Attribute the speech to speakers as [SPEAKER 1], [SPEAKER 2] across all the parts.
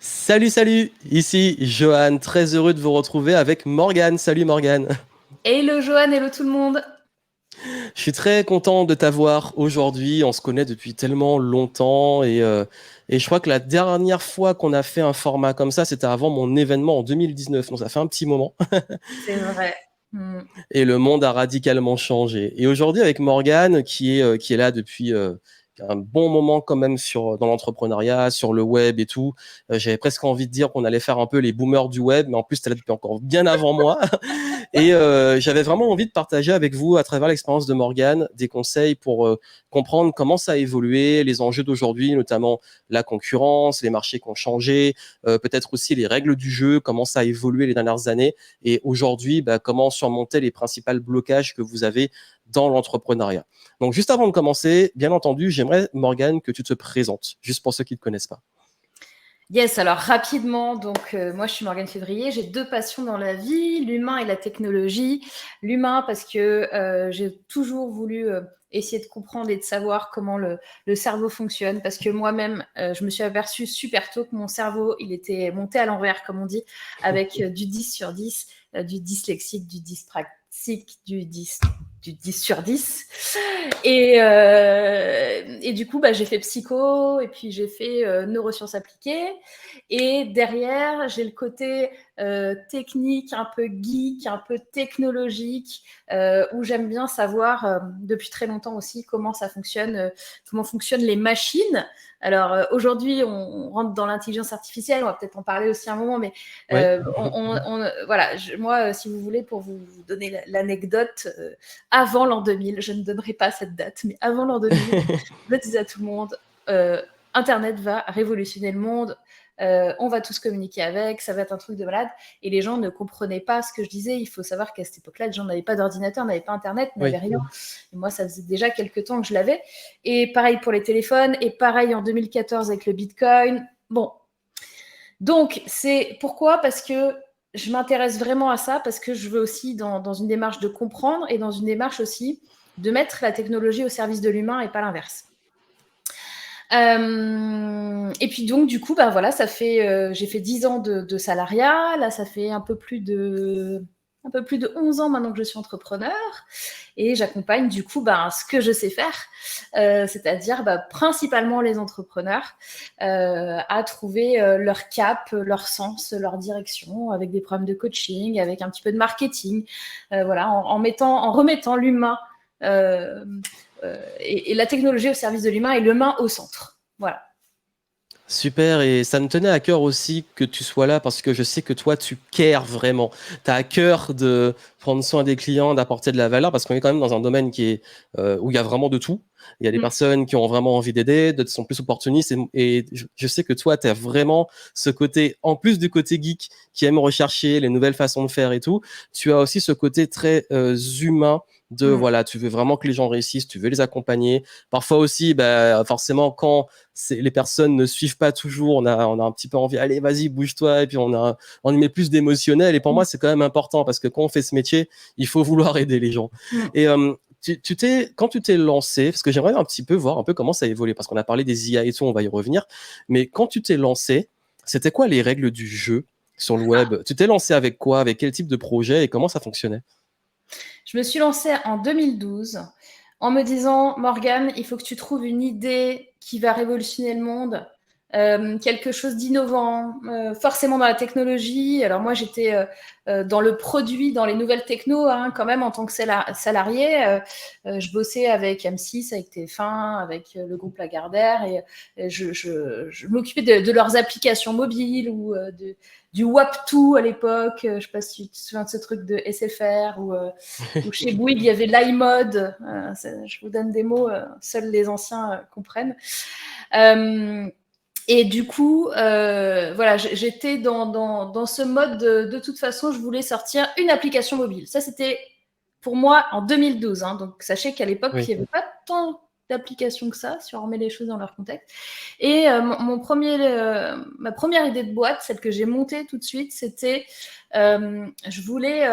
[SPEAKER 1] Salut, salut, ici Johan, très heureux de vous retrouver avec Morgane. Salut Morgane.
[SPEAKER 2] Hello Johan, hello tout le monde.
[SPEAKER 1] Je suis très content de t'avoir aujourd'hui. On se connaît depuis tellement longtemps et je crois que la dernière fois qu'on a fait un format comme ça, c'était avant mon événement en 2019. Donc ça fait un petit moment
[SPEAKER 2] C'est vrai.
[SPEAKER 1] et le monde a radicalement changé. Et aujourd'hui avec Morgane qui est là depuis un bon moment quand même dans l'entrepreneuriat, sur le web et tout. J'avais presque envie de dire qu'on allait faire un peu les boomers du web, mais en plus, t'es là depuis encore bien avant moi. Et j'avais vraiment envie de partager avec vous, à travers l'expérience de Morgane, des conseils pour comprendre comment ça a évolué, les enjeux d'aujourd'hui, notamment la concurrence, les marchés qui ont changé, peut-être aussi les règles du jeu, comment ça a évolué les dernières années, et aujourd'hui, comment surmonter les principaux blocages que vous avez dans l'entrepreneuriat. Donc, juste avant de commencer, bien entendu, j'aimerais, Morgane, que tu te présentes, juste pour ceux qui ne te connaissent pas.
[SPEAKER 2] Yes, alors rapidement, moi je suis Morgane Février, j'ai deux passions dans la vie, l'humain et la technologie. L'humain parce que j'ai toujours voulu essayer de comprendre et de savoir comment le cerveau fonctionne, parce que moi-même, je me suis aperçue super tôt que mon cerveau, il était monté à l'envers, comme on dit, avec du 10 sur 10, du dyslexique, du dyspraxique, du 10 sur 10. Et du coup, j'ai fait psycho et puis j'ai fait neurosciences appliquées. Et derrière, j'ai le côté technique, un peu geek, un peu technologique, où j'aime bien savoir depuis très longtemps aussi comment ça fonctionne, comment fonctionnent les machines. Alors aujourd'hui, on rentre dans l'intelligence artificielle, on va peut-être en parler aussi un moment, mais
[SPEAKER 1] Ouais.
[SPEAKER 2] voilà, moi, si vous voulez, pour vous donner l'anecdote, avant l'an 2000, je ne donnerai pas cette date, mais avant l'an 2000, je disais à tout le monde, Internet va révolutionner le monde, on va tous communiquer avec, ça va être un truc de malade. Et les gens ne comprenaient pas ce que je disais. Il faut savoir qu'à cette époque-là, les gens n'avaient pas d'ordinateur, n'avaient pas Internet, n'avaient
[SPEAKER 1] Oui.
[SPEAKER 2] rien. Et moi, ça faisait déjà quelques temps que je l'avais. Et pareil pour les téléphones, et pareil en 2014 avec le Bitcoin. Bon. Donc, c'est pourquoi? Parce que je m'intéresse vraiment à ça, parce que je veux aussi, dans une démarche de comprendre et dans une démarche aussi de mettre la technologie au service de l'humain et pas l'inverse. Et puis donc du coup, voilà, ça fait, j'ai fait 10 ans de salariat. Là, ça fait un peu plus de 11 ans maintenant que je suis entrepreneur et j'accompagne du coup ce que je sais faire, c'est-à-dire principalement les entrepreneurs à trouver leur cap, leur sens, leur direction, avec des programmes de coaching, avec un petit peu de marketing, voilà, en remettant l'humain et la technologie au service de l'humain et l'humain au centre. Voilà.
[SPEAKER 1] Super, et ça me tenait à cœur aussi que tu sois là parce que je sais que toi, tu cares vraiment. Tu as à cœur de prendre soin des clients, d'apporter de la valeur parce qu'on est quand même dans un domaine où il y a vraiment de tout. Il y a des personnes qui ont vraiment envie d'aider, d'autres sont plus opportunistes et je sais que toi, tu as vraiment ce côté, en plus du côté geek qui aime rechercher les nouvelles façons de faire et tout, tu as aussi ce côté très humain voilà, tu veux vraiment que les gens réussissent, tu veux les accompagner. Parfois aussi, forcément, quand les personnes ne suivent pas toujours, on a un petit peu envie, allez, vas-y, bouge-toi, et puis on y met plus d'émotionnel. Et pour moi, c'est quand même important parce que quand on fait ce métier, il faut vouloir aider les gens. Et quand tu t'es lancé, parce que j'aimerais un petit peu voir un peu comment ça a évolué, parce qu'on a parlé des IA et tout, on va y revenir. Mais quand tu t'es lancé, c'était quoi les règles du jeu sur le web? Tu t'es lancé avec quoi? Avec quel type de projet et comment ça fonctionnait?
[SPEAKER 2] Je me suis lancée en 2012 en me disant, Morgane, il faut que tu trouves une idée qui va révolutionner le monde, quelque chose d'innovant, forcément dans la technologie. Alors moi, j'étais dans le produit, dans les nouvelles techno, quand même, en tant que salarié. Je bossais avec M6, avec TF1, avec le groupe Lagardère, et je m'occupais de leurs applications mobiles ou du WAP2 à l'époque. Je ne sais pas si tu te souviens de ce truc de SFR ou chez Bouygues, il y avait l'iMode. Je vous donne des mots, seuls les anciens comprennent. Et du coup, voilà, j'étais dans ce mode de toute façon, je voulais sortir une application mobile. Ça, c'était pour moi en 2012. Donc, sachez qu'à l'époque,
[SPEAKER 1] Oui.
[SPEAKER 2] il n'y avait pas tant d'applications que ça, si on remet les choses dans leur contexte. Et ma première idée de boîte, celle que j'ai montée tout de suite, c'était je voulais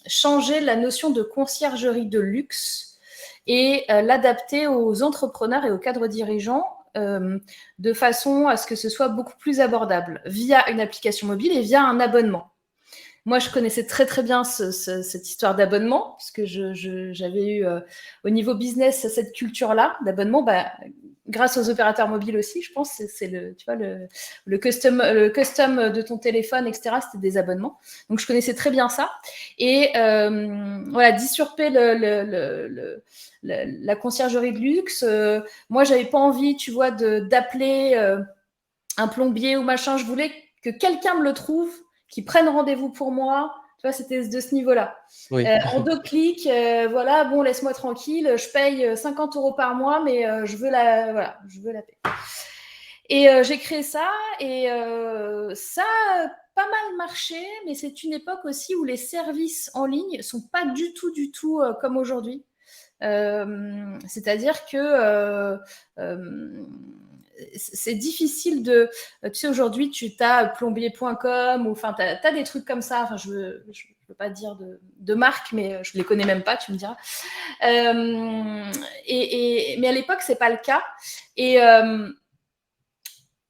[SPEAKER 2] changer la notion de conciergerie de luxe et l'adapter aux entrepreneurs et aux cadres dirigeants de façon à ce que ce soit beaucoup plus abordable via une application mobile et via un abonnement. Moi, je connaissais très très bien cette histoire d'abonnement, puisque j'avais eu au niveau business cette culture-là d'abonnement, grâce aux opérateurs mobiles aussi, je pense. C'est le custom de ton téléphone, etc. C'était des abonnements. Donc, je connaissais très bien ça. Et voilà, d'usurper la conciergerie de luxe. Moi, j'avais pas envie, tu vois, d'appeler un plombier ou machin. Je voulais que quelqu'un me le trouve, qui prennent rendez-vous pour moi. Tu vois, c'était de ce niveau-là.
[SPEAKER 1] Oui.
[SPEAKER 2] En 2 clics, voilà, bon, laisse-moi tranquille, je paye 50 € par mois, mais je veux la paix. Et j'ai créé ça, et ça a pas mal marché, mais c'est une époque aussi où les services en ligne sont pas du tout comme aujourd'hui. C'est-à-dire que c'est difficile de... Tu sais, aujourd'hui, tu as plombier.com, ou enfin, tu as des trucs comme ça. Enfin, je veux pas dire de marque, mais je les connais même pas, tu me diras. Mais à l'époque, c'est pas le cas.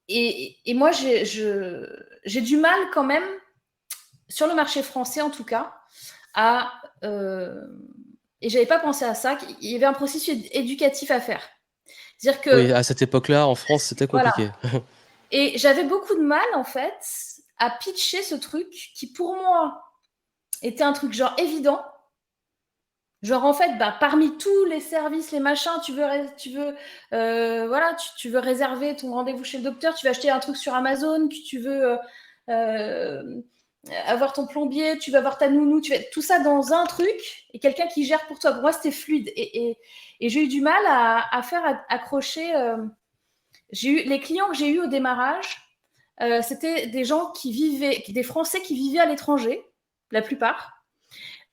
[SPEAKER 2] Et moi, j'ai du mal quand même, sur le marché français en tout cas, et j'avais pas pensé à ça, qu'il y avait un processus éducatif à faire. C'est-à-dire que,
[SPEAKER 1] Oui, à cette époque-là, en France, c'était compliqué.
[SPEAKER 2] Voilà. Et j'avais beaucoup de mal, en fait, à pitcher ce truc qui, pour moi, était un truc genre évident. Genre, en fait, parmi tous les services, les machins, tu veux réserver ton rendez-vous chez le docteur, tu veux acheter un truc sur Amazon, tu veux avoir ton plombier, tu veux avoir ta nounou, tu veux tout ça dans un truc, et quelqu'un qui gère pour toi. Pour moi, c'était fluide. Et j'ai eu du mal à faire accrocher. Les clients que j'ai eus au démarrage, c'était des gens des Français qui vivaient à l'étranger, la plupart,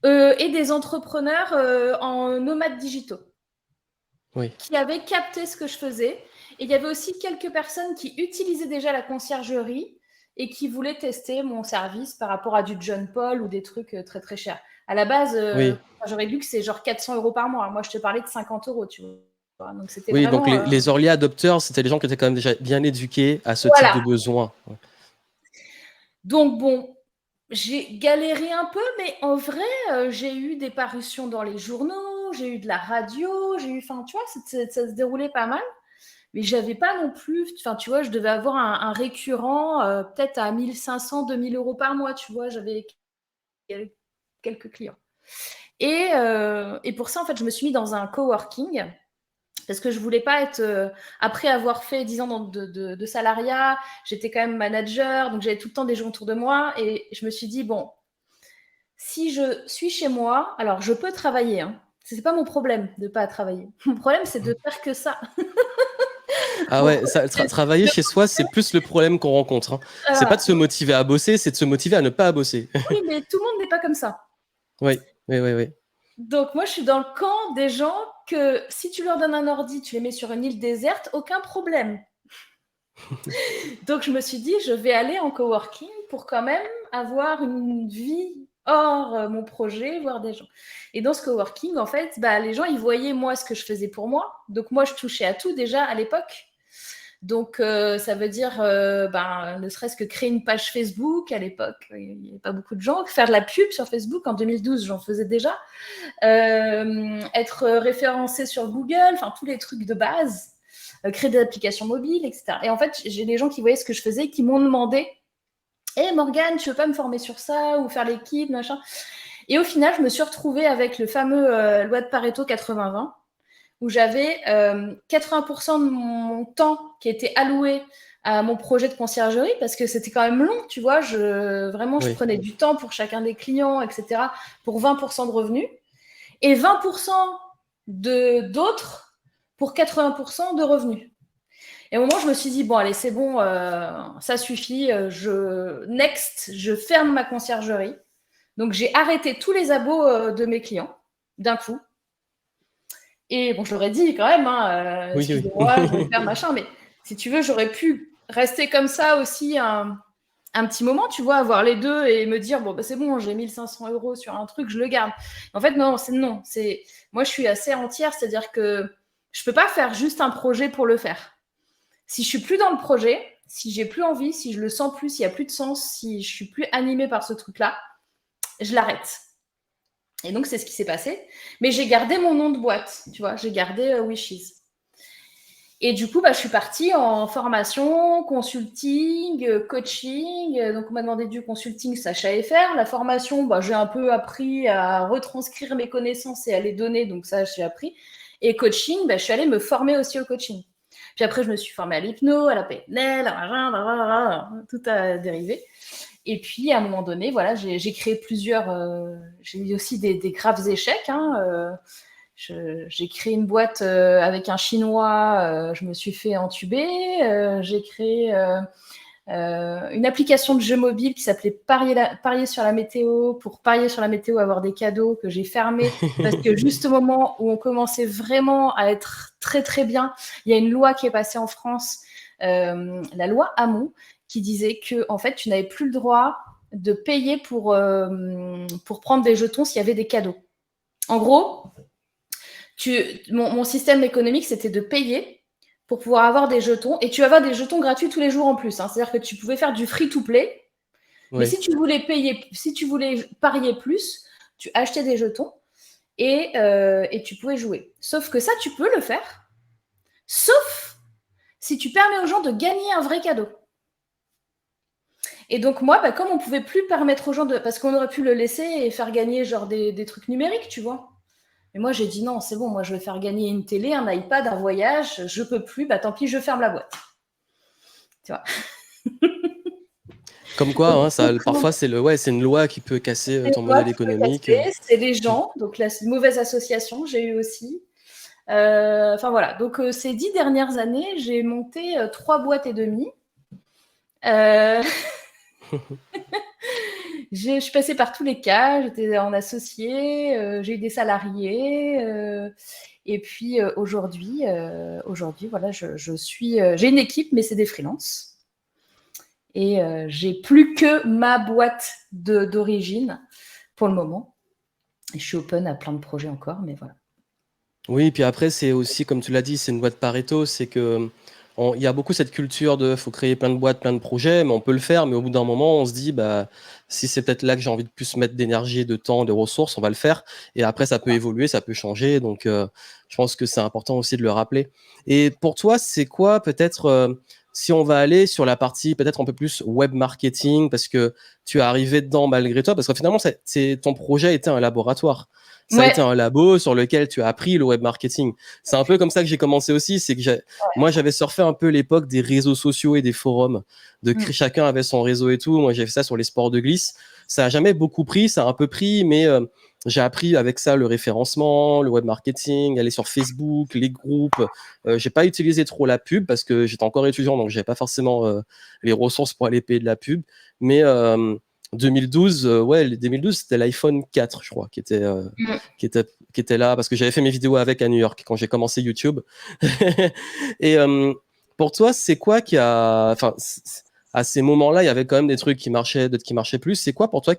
[SPEAKER 2] et des entrepreneurs en nomades digitaux,
[SPEAKER 1] Oui.
[SPEAKER 2] qui avaient capté ce que je faisais. Et il y avait aussi quelques personnes qui utilisaient déjà la conciergerie et qui voulaient tester mon service par rapport à du John Paul ou des trucs très très chers. À la base, conciergerie de luxe, c'est genre 400 € par mois. Moi, je te parlais de 50 €, tu vois. Donc, c'était
[SPEAKER 1] Oui,
[SPEAKER 2] vraiment,
[SPEAKER 1] donc les early adopters, c'était les gens qui étaient quand même déjà bien éduqués à ce
[SPEAKER 2] voilà.
[SPEAKER 1] type de besoin. Ouais.
[SPEAKER 2] Donc, bon, j'ai galéré un peu, mais en vrai, j'ai eu des parutions dans les journaux, j'ai eu de la radio, enfin, tu vois, ça se déroulait pas mal. Mais j'avais pas non plus, enfin, tu vois, je devais avoir un récurrent peut-être à 1500, 2000 € par mois, tu vois, j'avais quelques clients. Et pour ça, en fait, je me suis mis dans un coworking, parce que je voulais pas être... après avoir fait 10 ans de salariat, j'étais quand même manager, donc j'avais tout le temps des gens autour de moi, et je me suis dit, bon, si je suis chez moi, alors je peux travailler, hein. C'est pas mon problème de pas travailler. Mon problème, c'est de faire que ça.
[SPEAKER 1] Ah ouais, travailler chez soi, c'est plus le problème qu'on rencontre. Hein. C'est pas de se motiver à bosser, c'est de se motiver à ne pas bosser.
[SPEAKER 2] Oui, mais tout le monde n'est pas comme ça.
[SPEAKER 1] Oui.
[SPEAKER 2] Donc moi, je suis dans le camp des gens que si tu leur donnes un ordi, tu les mets sur une île déserte, aucun problème. Donc je me suis dit, je vais aller en coworking pour quand même avoir une vie hors mon projet, voir des gens. Et dans ce coworking, en fait, les gens, ils voyaient moi ce que je faisais pour moi. Donc moi, je touchais à tout déjà à l'époque. Donc, ça veut dire, ne serait-ce que créer une page Facebook à l'époque. Il n'y avait pas beaucoup de gens. Faire de la pub sur Facebook en 2012, j'en faisais déjà. Être référencé sur Google, enfin, tous les trucs de base. Créer des applications mobiles, etc. Et en fait, j'ai des gens qui voyaient ce que je faisais et qui m'ont demandé « Hey Morgane, tu veux pas me former sur ça ou faire l'équipe, machin ?» Et au final, je me suis retrouvée avec le fameux loi de Pareto 80-20, où j'avais 80% de mon temps qui était alloué à mon projet de conciergerie, parce que c'était quand même long, tu vois. Je prenais du temps pour chacun des clients, etc., pour 20% de revenus, et 20% d'autres pour 80% de revenus. Et au moment, je me suis dit, bon, allez, c'est bon, ça suffit, je ferme ma conciergerie. Donc, j'ai arrêté tous les abos de mes clients d'un coup. Et bon, je leur ai dit quand même, excusez-moi, je vais faire machin, mais si tu veux, j'aurais pu rester comme ça aussi un petit moment, tu vois, avoir les deux et me dire, bon, c'est bon, j'ai 1500 € sur un truc, je le garde. En fait, non. Moi, je suis assez entière, c'est-à-dire que je peux pas faire juste un projet pour le faire. Si je suis plus dans le projet, si j'ai plus envie, si je le sens plus, s'il y a plus de sens, si je suis plus animée par ce truc-là, je l'arrête. Et donc, c'est ce qui s'est passé. Mais j'ai gardé mon nom de boîte, tu vois, j'ai gardé Wishes. Et du coup, je suis partie en formation, consulting, coaching. Donc, on m'a demandé du consulting, ça je savais faire. La formation, j'ai un peu appris à retranscrire mes connaissances et à les donner. Donc, ça, j'ai appris. Et coaching, je suis allée me former aussi au coaching. Puis après, je me suis formée à l'hypno, à la PNL, tout a dérivé. Et puis, à un moment donné, voilà, j'ai créé plusieurs... j'ai eu aussi des graves échecs, j'ai créé une boîte avec un Chinois, je me suis fait entuber. J'ai créé une application de jeu mobile qui s'appelait Parier sur la météo, pour parier sur la météo, avoir des cadeaux, que j'ai fermé parce que juste au moment où on commençait vraiment à être très très bien, il y a une loi qui est passée en France, la loi Hamon, qui disait que en fait tu n'avais plus le droit de payer pour prendre des jetons s'il y avait des cadeaux. En gros, mon système économique, c'était de payer pour pouvoir avoir des jetons. Et tu vas avoir des jetons gratuits tous les jours en plus. C'est-à-dire que tu pouvais faire du free-to-play. Ouais. Mais si tu voulais payer, si tu voulais parier plus, tu achetais des jetons et tu pouvais jouer. Sauf que ça, tu peux le faire. Sauf si tu permets aux gens de gagner un vrai cadeau. Et donc moi, comme on pouvait plus permettre aux gens de... Parce qu'on aurait pu le laisser et faire gagner genre des trucs numériques, tu vois. Et moi, j'ai dit non, c'est bon, moi, je vais faire gagner une télé, un iPad, un voyage, je peux plus, tant pis, je ferme la boîte. Tu vois.
[SPEAKER 1] Comme quoi, parfois, c'est une loi qui peut casser ton modèle économique.
[SPEAKER 2] C'est les gens, donc là, c'est une mauvaise association, j'ai eu aussi. Enfin, voilà. Donc, ces 10 dernières années, j'ai monté 3 boîtes et demie. Je suis passée par tous les cas. J'étais en associé, j'ai eu des salariés. Et puis aujourd'hui, voilà, j'ai une équipe, mais c'est des freelances. Et j'ai plus que ma boîte d'origine pour le moment. Et je suis open à plein de projets encore, mais voilà.
[SPEAKER 1] Oui, puis après, c'est aussi, comme tu l'as dit, c'est une boîte Pareto. C'est que il y a beaucoup cette culture de faut créer plein de boîtes, plein de projets, mais on peut le faire, mais au bout d'un moment, on se dit, si c'est peut-être là que j'ai envie de plus mettre d'énergie, de temps, de ressources, on va le faire. Et après, ça peut évoluer, ça peut changer. Donc, je pense que c'est important aussi de le rappeler. Et pour toi, c'est quoi peut-être, si on va aller sur la partie peut-être un peu plus web marketing, parce que tu es arrivé dedans malgré toi, parce que finalement, ton projet était un laboratoire. Ça a été un labo sur lequel tu as appris le web marketing. C'est un peu comme ça que j'ai commencé aussi. C'est que moi, j'avais surfé un peu l'époque des réseaux sociaux et des forums. Chacun avait son réseau et tout. Moi, j'ai fait ça sur les sports de glisse. Ça a jamais beaucoup pris. Ça a un peu pris, mais j'ai appris avec ça le référencement, le web marketing, aller sur Facebook, les groupes. J'ai pas utilisé trop la pub parce que j'étais encore étudiant, donc j'avais pas forcément les ressources pour aller payer de la pub. Mais 2012, 2012, c'était l'iPhone 4, je crois, qui était là, parce que j'avais fait mes vidéos avec à New York quand j'ai commencé YouTube. Et pour toi, c'est quoi à ces moments-là, il y avait quand même des trucs qui marchaient, d'autres qui marchaient plus. C'est quoi pour toi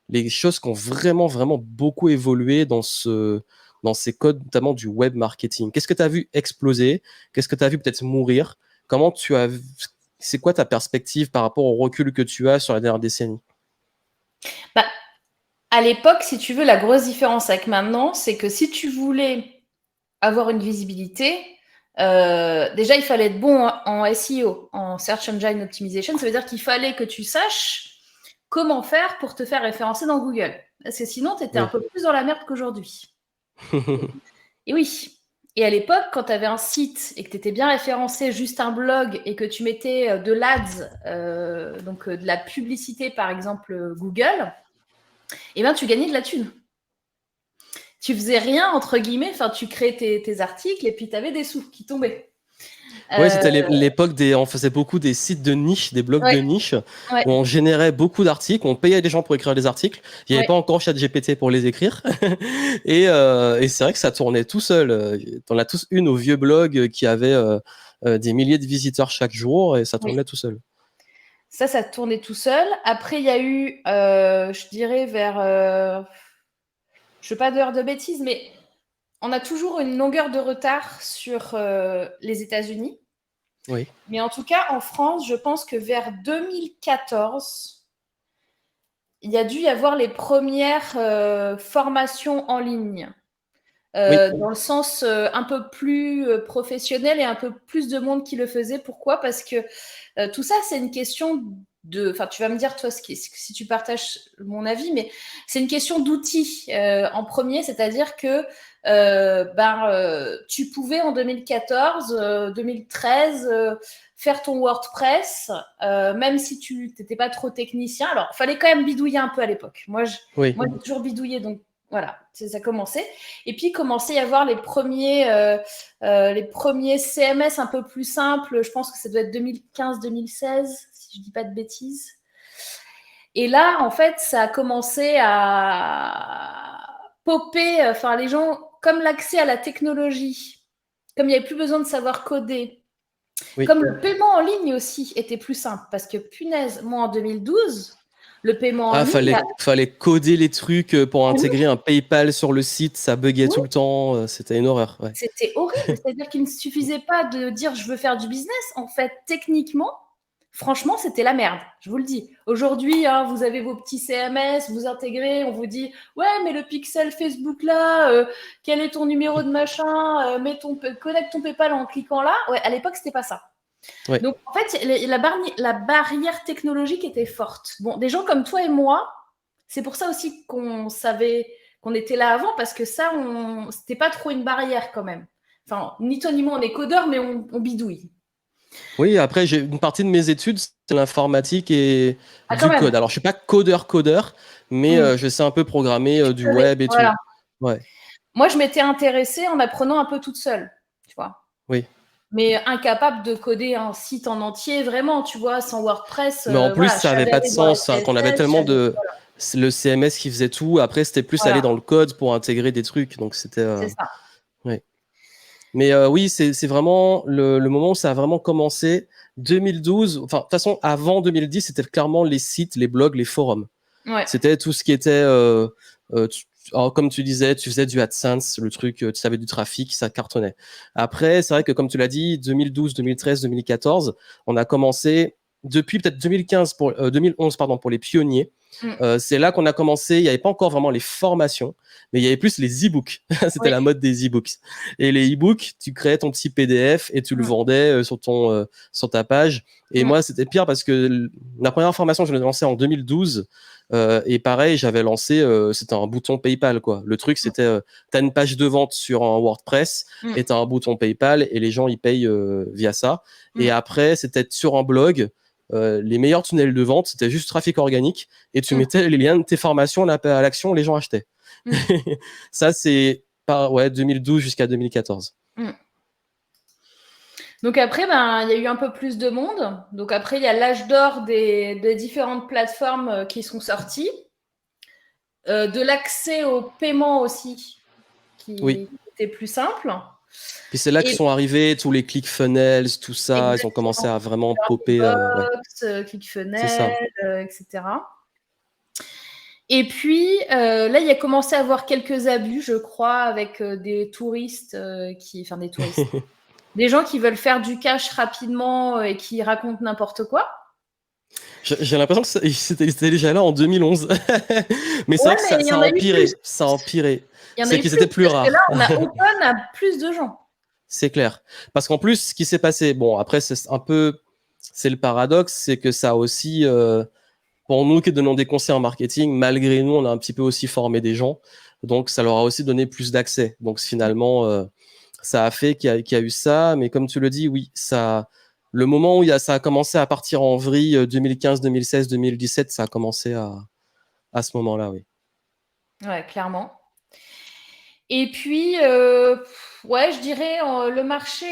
[SPEAKER 1] les choses qui ont vraiment, vraiment beaucoup évolué dans ces codes, notamment du web marketing? Qu'est-ce que tu as vu exploser? Qu'est-ce que tu as vu peut-être mourir? C'est quoi ta perspective par rapport au recul que tu as sur la dernière décennie?
[SPEAKER 2] À l'époque, si tu veux, la grosse différence avec maintenant, c'est que si tu voulais avoir une visibilité, déjà, il fallait être bon en SEO, en Search Engine Optimization. Ça veut dire qu'il fallait que tu saches comment faire pour te faire référencer dans Google. Parce que sinon, tu étais un peu plus dans la merde qu'aujourd'hui. Et oui. Et à l'époque, quand tu avais un site et que tu étais bien référencé, juste un blog, et que tu mettais de l'ADS, donc de la publicité, par exemple Google, tu gagnais de la thune. Tu faisais rien, entre guillemets, tu créais tes articles et puis tu avais des sous qui tombaient.
[SPEAKER 1] Oui, c'était l'époque on faisait beaucoup des sites de niche, des blogs de niche, où on générait beaucoup d'articles, on payait des gens pour écrire des articles. Il n'y avait pas encore ChatGPT pour les écrire. et c'est vrai que ça tournait tout seul. On a tous nos vieux blogs qui avaient des milliers de visiteurs chaque jour et ça tournait tout seul.
[SPEAKER 2] Ça tournait tout seul. Après, il y a eu, je dirais, vers... je ne veux pas dire de bêtises, mais on a toujours une longueur de retard sur les États-Unis.
[SPEAKER 1] Oui.
[SPEAKER 2] Mais en tout cas, en France, je pense que vers 2014, il y a dû y avoir les premières formations en ligne.
[SPEAKER 1] Oui.
[SPEAKER 2] Dans le sens un peu plus professionnel et un peu plus de monde qui le faisait. Pourquoi ? Parce que tout ça, c'est une question de... Enfin, tu vas me dire, toi, si tu partages mon avis, mais c'est une question d'outils en premier, c'est-à-dire que tu pouvais en 2014, 2013 faire ton WordPress, même si tu n'étais pas trop technicien. Alors, il fallait quand même bidouiller un peu à l'époque. Moi, j'ai toujours bidouillé, donc voilà, ça commençait. Et puis, il commençait à y avoir les premiers CMS un peu plus simples. Je pense que ça doit être 2015-2016, si je ne dis pas de bêtises. Et là, en fait, ça a commencé à popper. Enfin, les gens, comme l'accès à la technologie, comme il n'y avait plus besoin de savoir coder, comme le paiement en ligne aussi était plus simple. Parce que, punaise, moi, en 2012... le paiement en ligne.
[SPEAKER 1] Fallait coder les trucs pour intégrer un PayPal sur le site, ça buguait tout le temps, c'était une horreur. Ouais.
[SPEAKER 2] C'était horrible, c'est-à-dire qu'il ne suffisait pas de dire je veux faire du business. En fait, techniquement, franchement, c'était la merde, je vous le dis. Aujourd'hui, hein, vous avez vos petits CMS, vous intégrez, on vous dit ouais, mais le pixel Facebook là, quel est ton numéro de machin, connecte ton PayPal en cliquant là. Ouais, à l'époque, c'était pas ça. Ouais. Donc, en fait, la barrière technologique était forte. Bon, des gens comme toi et moi, c'est pour ça aussi qu'on savait qu'on était là avant, parce que ça, c'était pas trop une barrière quand même. Enfin, ni toi ni moi, on est codeurs, mais on bidouille.
[SPEAKER 1] Oui, après, j'ai une partie de mes études, c'est l'informatique et du code. Alors, je suis pas codeur, mais je sais un peu programmer du web et tout. Ouais.
[SPEAKER 2] Moi, je m'étais intéressée en apprenant un peu toute seule, tu vois.
[SPEAKER 1] Oui.
[SPEAKER 2] Mais incapable de coder un site en entier, vraiment, tu vois, sans WordPress.
[SPEAKER 1] Mais en plus, ça n'avait pas de sens, qu'on avait tellement de... Le CMS qui faisait tout. Après, c'était plus aller dans le code pour intégrer des trucs. Donc, c'était...
[SPEAKER 2] C'est ça.
[SPEAKER 1] Ouais. Mais oui, c'est vraiment le moment où ça a vraiment commencé. 2012, enfin, de toute façon, avant 2010, c'était clairement les sites, les blogs, les forums.
[SPEAKER 2] Ouais.
[SPEAKER 1] C'était tout ce qui était... alors, comme tu disais, tu faisais du AdSense, le truc, tu avais du trafic, ça cartonnait. Après, c'est vrai que comme tu l'as dit, 2012, 2013, 2014, on a commencé depuis peut-être 2011 pour les pionniers. C'est là qu'on a commencé. Il n'y avait pas encore vraiment les formations, mais il y avait plus les e-books. C'était la mode des e-books. Et les e-books, tu créais ton petit PDF et tu le vendais sur ta page. Et moi, c'était pire parce que la première formation, je l'ai lancée en 2012. Et pareil, j'avais lancé, c'était un bouton PayPal, quoi. Le truc, c'était, t'as une page de vente sur un WordPress et t'as un bouton PayPal et les gens, ils payent via ça. Et après, c'était sur un blog. Les meilleurs tunnels de vente, c'était juste trafic organique et tu mettais les liens de tes formations à l'action, les gens achetaient. Ça, c'est par 2012 jusqu'à 2014.
[SPEAKER 2] Donc après, il y a eu un peu plus de monde. Donc après, il y a l'âge d'or des différentes plateformes qui sont sorties. De l'accès au paiement aussi, qui était plus simple.
[SPEAKER 1] Puis c'est là que sont arrivés tous les ClickFunnels, tout ça. Ils ont commencé à vraiment popper.
[SPEAKER 2] ClickFunnels, etc. Et puis, là, il y a commencé à avoir quelques abus, je crois, avec des touristes des gens qui veulent faire du cash rapidement et qui racontent n'importe quoi.
[SPEAKER 1] J'ai l'impression que c'était déjà là en 2011. Mais c'est vrai que ça a empiré. Ça a empiré. C'est qu'ils étaient plus rares.
[SPEAKER 2] Là, on a open à plus de gens.
[SPEAKER 1] C'est clair. Parce qu'en plus, ce qui s'est passé, bon, après, c'est le paradoxe, c'est que ça a aussi, pour nous qui donnons des conseils en marketing, malgré nous, on a un petit peu aussi formé des gens. Donc, ça leur a aussi donné plus d'accès. Donc, finalement, ça a fait qu'il y a eu ça. Mais comme tu le dis, oui, le moment où ça a commencé à partir en vrille, 2015, 2016, 2017, ça a commencé à ce moment-là, oui.
[SPEAKER 2] Ouais, clairement. Et puis, je dirais, le marché,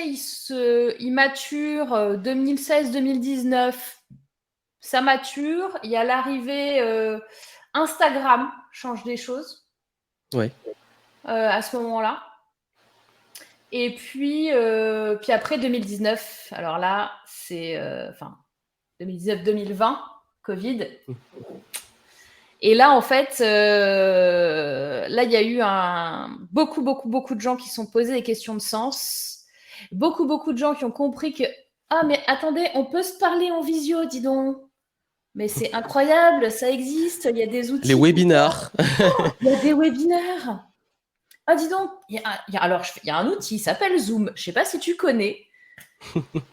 [SPEAKER 2] il mature 2016-2019. Ça mature. Il y a l'arrivée Instagram change des choses.
[SPEAKER 1] Ouais.
[SPEAKER 2] À ce moment-là. Et puis après 2019. Alors là, c'est 2019-2020, Covid. Et là, en fait, là, il y a eu beaucoup de gens qui se sont posés des questions de sens. Beaucoup de gens qui ont compris que Ah, mais attendez, on peut se parler en visio, dis donc. Mais c'est incroyable, ça existe, il y a des
[SPEAKER 1] Les
[SPEAKER 2] outils pour ça.
[SPEAKER 1] webinars.
[SPEAKER 2] Il y a des webinaires. Ah, dis donc, alors, il y a un outil, il s'appelle Zoom. Je sais pas si tu connais.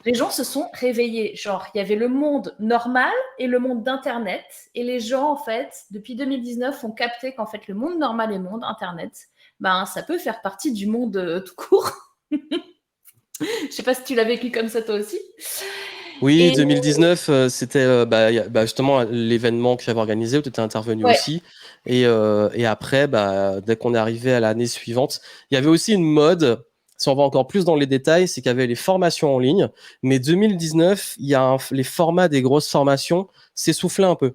[SPEAKER 2] Les gens se sont réveillés. Genre, il y avait le monde normal et le monde d'Internet. Et les gens, en fait, depuis 2019, ont capté qu'en fait, le monde normal et le monde Internet, ben, ça peut faire partie du monde tout court. Je sais pas si tu l'as vécu comme ça toi aussi.
[SPEAKER 1] Oui,
[SPEAKER 2] Et
[SPEAKER 1] 2019, c'était justement l'événement que j'avais organisé où tu étais intervenu
[SPEAKER 2] ouais,
[SPEAKER 1] aussi. Et après, dès qu'on est arrivé à l'année suivante, il y avait aussi une mode, si on va encore plus dans les détails, c'est qu'il y avait les formations en ligne. Mais 2019, les formats des grosses formations s'essoufflaient un peu.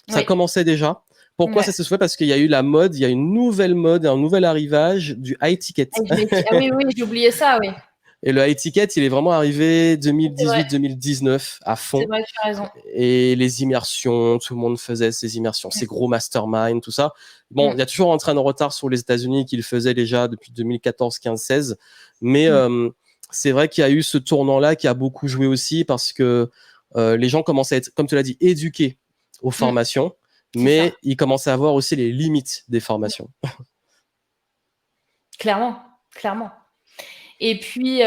[SPEAKER 1] Ça
[SPEAKER 2] oui,
[SPEAKER 1] commençait déjà. Pourquoi
[SPEAKER 2] ouais.
[SPEAKER 1] ça s'essoufflait? Parce qu'il y a eu la mode, il y a une nouvelle mode et un nouvel arrivage du high ticket.
[SPEAKER 2] Ah oui, oui, j'ai oublié ça, oui.
[SPEAKER 1] Et le high ticket, il est vraiment arrivé
[SPEAKER 2] C'est vrai,
[SPEAKER 1] 2018-2019 à
[SPEAKER 2] c'est
[SPEAKER 1] fond.
[SPEAKER 2] vrai, tu as raison.
[SPEAKER 1] Et les immersions, tout le monde faisait ces immersions, ces gros masterminds, tout ça. Bon, il y a toujours un train de retard sur les États-Unis qui le faisaient déjà depuis 2014, 15, 16. Mais c'est vrai qu'il y a eu ce tournant-là qui a beaucoup joué aussi parce que les gens commençaient à être, comme tu l'as dit, éduqués aux formations,
[SPEAKER 2] C'est ça.
[SPEAKER 1] mais ils commençaient à voir aussi les limites des formations.
[SPEAKER 2] Clairement, clairement. Et puis,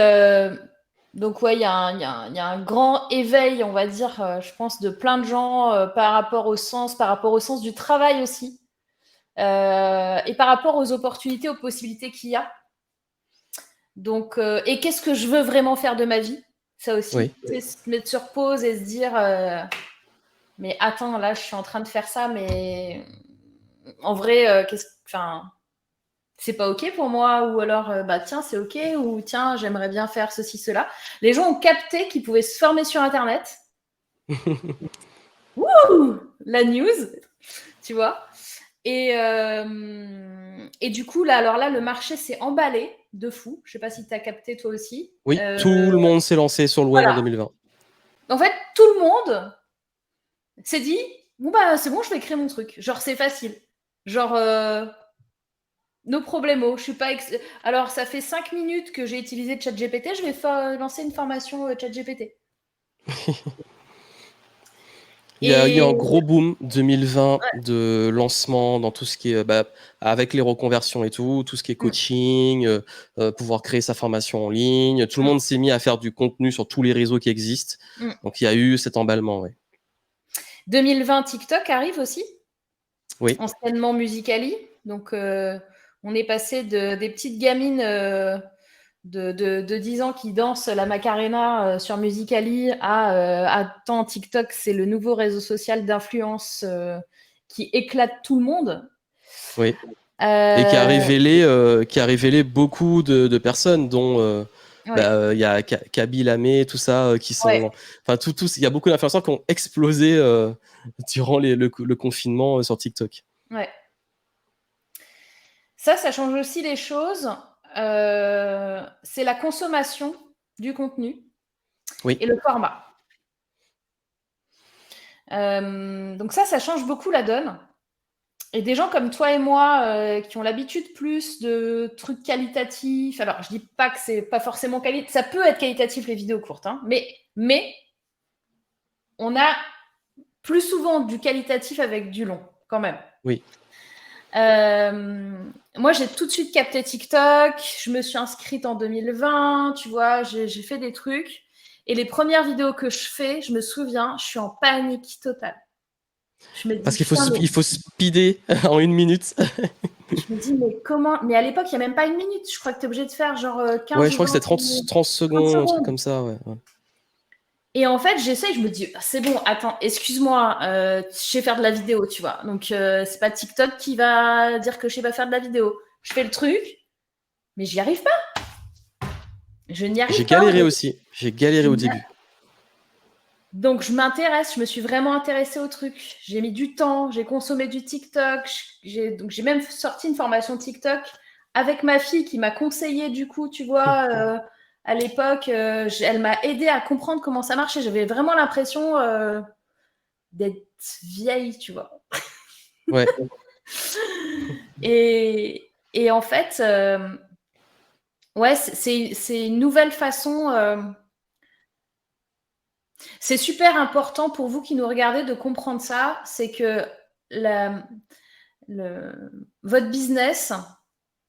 [SPEAKER 2] donc ouais, il y a un grand éveil, on va dire, je pense, de plein de gens par rapport au sens du travail aussi, et par rapport aux opportunités, aux possibilités qu'il y a. Donc, et qu'est-ce que je veux vraiment faire de ma vie? Ça
[SPEAKER 1] Oui.
[SPEAKER 2] aussi, c'est se mettre sur pause et se dire, mais attends, là, je suis en train de faire ça, mais en vrai, enfin, c'est pas ok pour moi, ou alors bah tiens, c'est ok, ou tiens, j'aimerais bien faire ceci, cela. Les gens ont capté qu'ils pouvaient se former sur Internet. Wouh, la news, tu vois. Et du coup, là, alors là, le marché s'est emballé de fou. Je sais pas si tu as capté toi aussi.
[SPEAKER 1] Oui, tout le monde s'est lancé sur le web en
[SPEAKER 2] Voilà.
[SPEAKER 1] 2020.
[SPEAKER 2] En fait, tout le monde s'est dit, bon bah c'est bon, je vais créer mon truc. Genre, c'est facile. Genre, no problemo. Je suis pas. Alors, ça fait 5 minutes que j'ai utilisé ChatGPT. Je vais lancer une formation ChatGPT.
[SPEAKER 1] Il y a eu un
[SPEAKER 2] Et
[SPEAKER 1] gros boom 2020
[SPEAKER 2] ouais.
[SPEAKER 1] de lancement dans tout ce qui est avec les reconversions et tout ce qui est
[SPEAKER 2] Mm,
[SPEAKER 1] coaching, pouvoir créer sa formation en ligne. Tout le
[SPEAKER 2] mm,
[SPEAKER 1] monde s'est mis à faire du contenu sur tous les réseaux qui existent.
[SPEAKER 2] mm.
[SPEAKER 1] Donc il y a eu cet emballement, ouais.
[SPEAKER 2] 2020, TikTok arrive aussi,
[SPEAKER 1] Oui,
[SPEAKER 2] anciennement Musical.ly. Donc, on est passé des petites gamines de 10 ans qui dansent la Macarena sur Musical.ly attends, TikTok, c'est le nouveau réseau social d'influence qui éclate tout le monde.
[SPEAKER 1] oui. Et
[SPEAKER 2] Euh,
[SPEAKER 1] qui a révélé beaucoup de personnes, dont
[SPEAKER 2] ouais,
[SPEAKER 1] il y a Kaby Lamé, tout ça, qui
[SPEAKER 2] ouais,
[SPEAKER 1] sont, enfin il y a beaucoup d'influenceurs qui ont explosé durant le confinement sur TikTok.
[SPEAKER 2] ouais. Ça change aussi les choses. C'est la consommation du contenu
[SPEAKER 1] Oui.
[SPEAKER 2] et le format. Donc ça change beaucoup la donne. Et des gens comme toi et moi qui ont l'habitude plus de trucs qualitatifs. Alors, je dis pas que c'est pas forcément qualitatif. Ça peut être qualitatif les vidéos courtes, hein, mais on a plus souvent du qualitatif avec du long, quand même.
[SPEAKER 1] Oui.
[SPEAKER 2] Moi, j'ai tout de suite capté TikTok. Je me suis inscrite en 2020. Tu vois, j'ai fait des trucs. Et les premières vidéos que je fais, je me souviens, je suis en panique totale. Je me dis,
[SPEAKER 1] Parce
[SPEAKER 2] putain, mais
[SPEAKER 1] il faut speeder en 1 minute.
[SPEAKER 2] je me dis, mais comment? Mais à l'époque, il n'y a même pas 1 minute. Je crois que tu es obligé de faire genre
[SPEAKER 1] Ouais,
[SPEAKER 2] 15
[SPEAKER 1] je
[SPEAKER 2] ou
[SPEAKER 1] crois que
[SPEAKER 2] 20
[SPEAKER 1] c'était 30
[SPEAKER 2] 30
[SPEAKER 1] secondes, un truc
[SPEAKER 2] secondes.
[SPEAKER 1] comme ça, ouais.
[SPEAKER 2] Et en fait, j'essaye, je me dis, c'est bon, attends, excuse-moi, je sais faire de la vidéo, tu vois. Donc, c'est pas TikTok qui va dire que je sais pas faire de la vidéo. Je fais le truc, mais j'y arrive pas. Je n'y
[SPEAKER 1] J'ai
[SPEAKER 2] arrive pas.
[SPEAKER 1] galéré aussi. J'ai galéré au début.
[SPEAKER 2] Donc, je m'intéresse, je me suis vraiment intéressée au truc. J'ai mis du temps, j'ai consommé du TikTok. Donc, j'ai même sorti une formation TikTok avec ma fille qui m'a conseillé, du coup, tu vois, à l'époque, elle m'a aidé à comprendre comment ça marchait. J'avais vraiment l'impression d'être vieille, tu vois.
[SPEAKER 1] Ouais.
[SPEAKER 2] Et en fait, ouais, c'est une nouvelle façon C'est super important pour vous qui nous regardez de comprendre ça, c'est que votre business,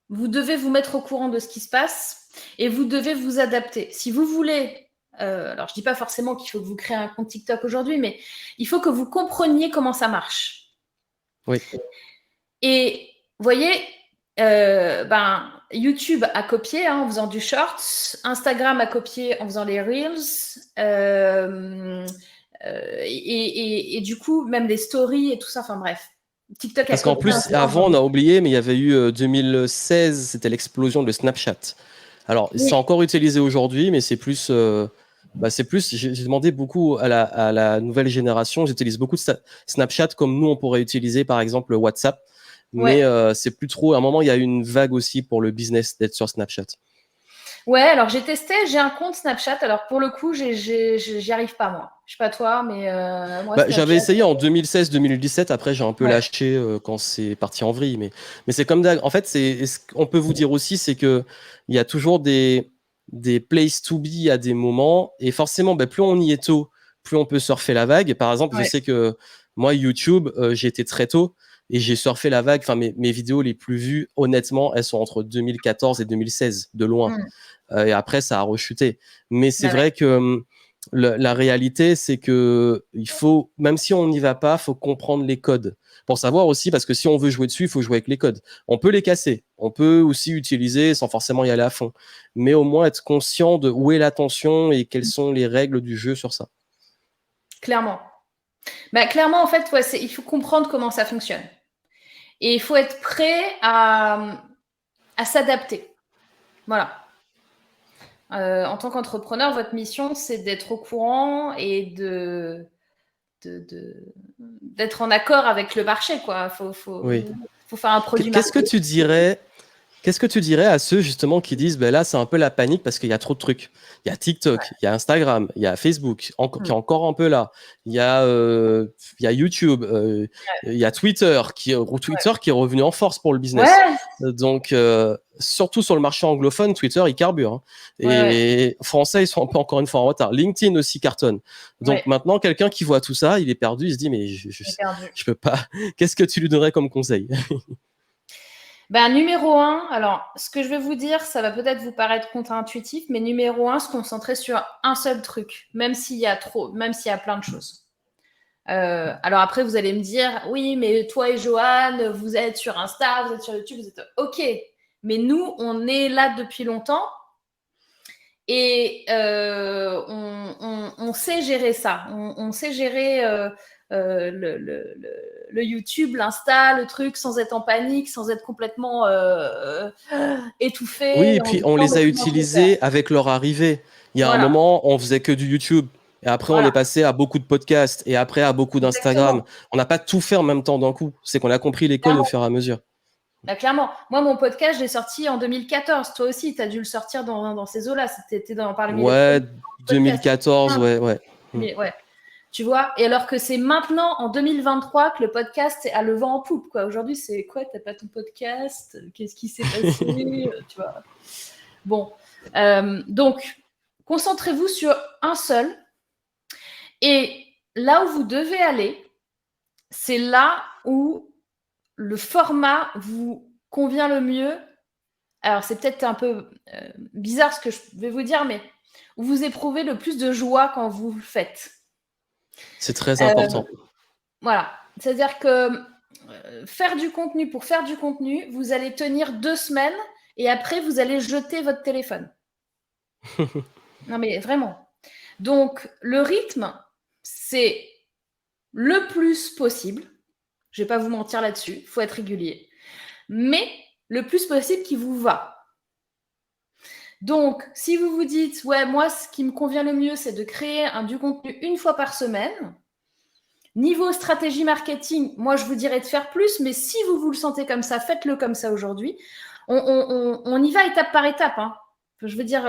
[SPEAKER 2] vous devez vous mettre au courant de ce qui se passe et vous devez vous adapter. Si vous voulez, alors je ne dis pas forcément qu'il faut que vous créez un compte TikTok aujourd'hui, mais il faut que vous compreniez comment ça marche.
[SPEAKER 1] Oui.
[SPEAKER 2] Et vous voyez, YouTube a copié en faisant du shorts, Instagram a copié en faisant les reels, et du coup, même les stories et tout ça, enfin bref. TikTok
[SPEAKER 1] Parce qu'en plus, avant, on a oublié, mais il y avait eu 2016, c'était l'explosion de Snapchat. Alors, c'est encore utilisé aujourd'hui, mais c'est plus... j'ai demandé beaucoup à la nouvelle génération, j'utilise beaucoup de Snapchat comme nous, on pourrait utiliser par exemple WhatsApp, mais c'est plus trop... À un moment, il y a eu une vague aussi pour le business d'être sur Snapchat.
[SPEAKER 2] Ouais, alors j'ai testé, j'ai un compte Snapchat. Alors pour le coup, j'y arrive pas moi. Je sais pas toi, mais moi.
[SPEAKER 1] J'avais essayé en 2016-2017. Après, j'ai un peu lâché quand c'est parti en vrille. Mais c'est comme en fait, ce qu'on peut vous dire aussi, c'est que il y a toujours des places to be à des moments, et forcément, plus on y est tôt, plus on peut surfer la vague. Par exemple, je sais que moi, YouTube, j'ai été très tôt. Et j'ai surfé la vague. Enfin, mes vidéos les plus vues, honnêtement, elles sont entre 2014 et 2016, de loin. Et après, ça a rechuté. Mais c'est vrai que la réalité, c'est que il faut, même si on n'y va pas, faut comprendre les codes. Pour savoir aussi, parce que si on veut jouer dessus, il faut jouer avec les codes. On peut les casser. On peut aussi utiliser sans forcément y aller à fond. Mais au moins être conscient de où est l'attention et quelles sont les règles du jeu sur ça.
[SPEAKER 2] Clairement. Clairement, en fait, il faut comprendre comment ça fonctionne. Et il faut être prêt à s'adapter. Voilà. En tant qu'entrepreneur, votre mission, c'est d'être au courant et d'être en accord avec le marché, quoi. Faut faire un produit marché.
[SPEAKER 1] Qu'est-ce que tu dirais à ceux justement qui disent là c'est un peu la panique parce qu'il y a trop de trucs. Il y a TikTok, il y a Instagram, il y a Facebook qui est encore un peu là. Il y a YouTube, il y a Twitter qui est revenu en force pour le business. Donc surtout sur le marché anglophone, Twitter il carbure. Hein. Et français ils sont un peu encore une fois en retard. LinkedIn aussi cartonne. Donc maintenant quelqu'un qui voit tout ça, il est perdu, il se dit mais je peux pas. Qu'est-ce que tu lui donnerais comme conseil?
[SPEAKER 2] Numéro 1, alors ce que je vais vous dire, ça va peut-être vous paraître contre-intuitif, mais numéro 1, se concentrer sur un seul truc, même s'il y a plein de choses. Alors après, vous allez me dire, oui, mais toi et Johan, vous êtes sur Insta, vous êtes sur YouTube, vous êtes OK. Mais nous, on est là depuis longtemps et on sait gérer ça. On sait gérer le YouTube, l'Insta, le truc, sans être en panique, sans être complètement étouffé.
[SPEAKER 1] Oui, et puis on les a utilisés avec leur arrivée. Il y a un moment, on faisait que du YouTube. Et après, on est passé à beaucoup de podcasts et après à beaucoup d'Instagram. On n'a pas tout fait en même temps d'un coup. C'est qu'on a compris les codes au fur et à mesure.
[SPEAKER 2] Clairement. Moi, mon podcast, je l'ai sorti en 2014. Toi aussi, tu as dû le sortir dans ces eaux-là. C'était parmi
[SPEAKER 1] les 2014, ouais.
[SPEAKER 2] Mais ouais. Tu vois, et alors que c'est maintenant, en 2023, que le podcast a le vent en poupe, quoi. Aujourd'hui, c'est quoi? T'as pas ton podcast? Qu'est-ce qui s'est passé? Tu vois. Bon. Donc, concentrez-vous sur un seul. Et là où vous devez aller, c'est là où le format vous convient le mieux. Alors, c'est peut-être un peu bizarre ce que je vais vous dire, mais où vous éprouvez le plus de joie quand vous le faites.
[SPEAKER 1] C'est très important.
[SPEAKER 2] Voilà. C'est-à-dire que faire du contenu pour faire du contenu, vous allez tenir 2 semaines et après, vous allez jeter votre téléphone. Non, mais vraiment. Donc, le rythme, c'est le plus possible. Je ne vais pas vous mentir là-dessus. Il faut être régulier. Mais le plus possible qui vous va. Donc, si vous vous dites, ouais, moi, ce qui me convient le mieux, c'est de créer du contenu 1 fois par semaine. Niveau stratégie marketing, moi, je vous dirais de faire plus, mais si vous le sentez comme ça, faites-le comme ça aujourd'hui. On y va étape par étape. Hein. Je veux dire,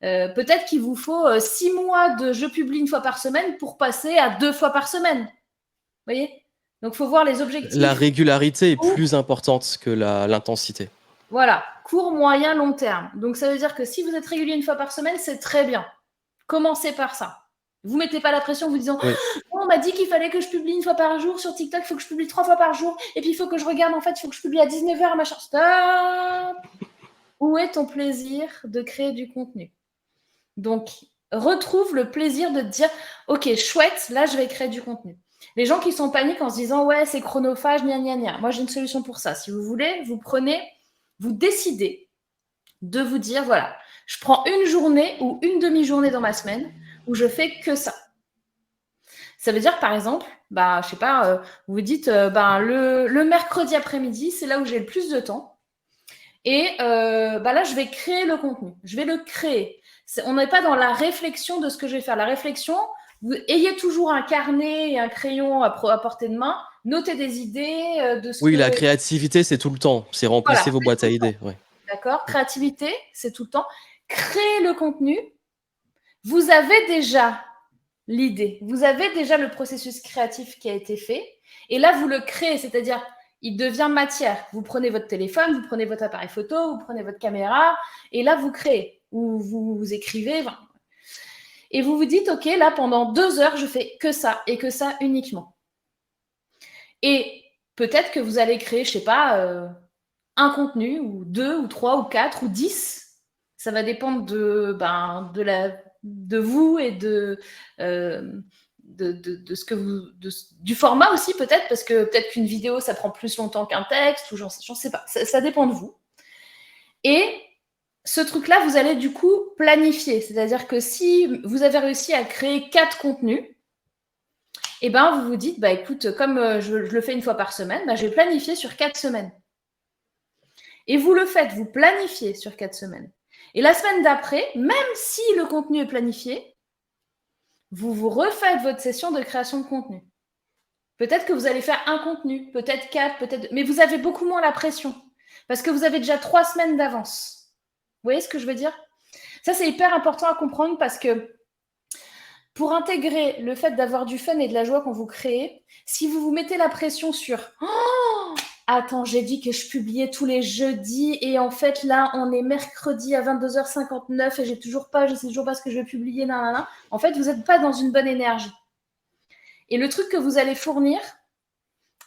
[SPEAKER 2] peut-être qu'il vous faut 6 mois de je publie 1 fois par semaine pour passer à 2 fois par semaine. Vous voyez? Donc, il faut voir les objectifs.
[SPEAKER 1] La régularité est plus importante que l'intensité.
[SPEAKER 2] Voilà, court, moyen, long terme. Donc, ça veut dire que si vous êtes régulier 1 fois par semaine, c'est très bien. Commencez par ça. Vous mettez pas la pression en vous disant
[SPEAKER 1] Oui.
[SPEAKER 2] oh, on m'a dit qu'il fallait que je publie 1 fois par jour sur TikTok, il faut que je publie 3 fois par jour, et puis il faut que je regarde, en fait, il faut que je publie à 19h, machin. Stop. Où est ton plaisir de créer du contenu? Donc, retrouve le plaisir de te dire ok, chouette, là je vais créer du contenu. Les gens qui sont en panique en se disant ouais, c'est chronophage, gna gna gna. Moi j'ai une solution pour ça. Si vous voulez, vous décidez de vous dire voilà, je prends une journée ou une demi-journée dans ma semaine où je fais que ça. Ça veut dire par exemple, je sais pas, vous vous dites le mercredi après-midi, c'est là où j'ai le plus de temps. Et là, je vais créer le contenu. Je vais le créer. On n'est pas dans la réflexion de ce que je vais faire. La réflexion, vous ayez toujours un carnet et un crayon à portée de main. Notez des idées de ce
[SPEAKER 1] Oui,
[SPEAKER 2] que...
[SPEAKER 1] la créativité, c'est tout le temps. C'est remplissez vos boîtes à idées. Ouais.
[SPEAKER 2] D'accord. Créativité, c'est tout le temps. Créer le contenu. Vous avez déjà l'idée. Vous avez déjà le processus créatif qui a été fait. Et là, vous le créez, c'est-à-dire il devient matière. Vous prenez votre téléphone, vous prenez votre appareil photo, vous prenez votre caméra, et là, vous créez, ou vous écrivez. Et vous vous dites, OK, là, pendant 2 heures, je fais que ça, et que ça uniquement. Et peut-être que vous allez créer, je sais pas, un contenu, ou 2, ou 3, ou 4, ou 10. Ça va dépendre de vous et de ce que du format aussi peut-être, parce que peut-être qu'une vidéo ça prend plus longtemps qu'un texte, ou j'en sais pas, ça dépend de vous. Et ce truc-là, vous allez du coup planifier, c'est-à-dire que si vous avez réussi à créer 4 contenus, et vous vous dites, écoute, comme je le fais une fois par semaine, je vais planifier sur 4 semaines. Et vous le faites, vous planifiez sur 4 semaines. Et la semaine d'après, même si le contenu est planifié, vous refaites votre session de création de contenu. Peut-être que vous allez faire un contenu, peut-être 4, peut-être... Mais vous avez beaucoup moins la pression parce que vous avez déjà 3 semaines d'avance. Vous voyez ce que je veux dire? Ça, c'est hyper important à comprendre parce que pour intégrer le fait d'avoir du fun et de la joie quand vous créez, si vous vous mettez la pression sur attends, j'ai dit que je publiais tous les jeudis et en fait là, on est mercredi à 22h59 et je sais toujours pas ce que je vais publier, nanana. En fait, vous n'êtes pas dans une bonne énergie. Et le truc que vous allez fournir,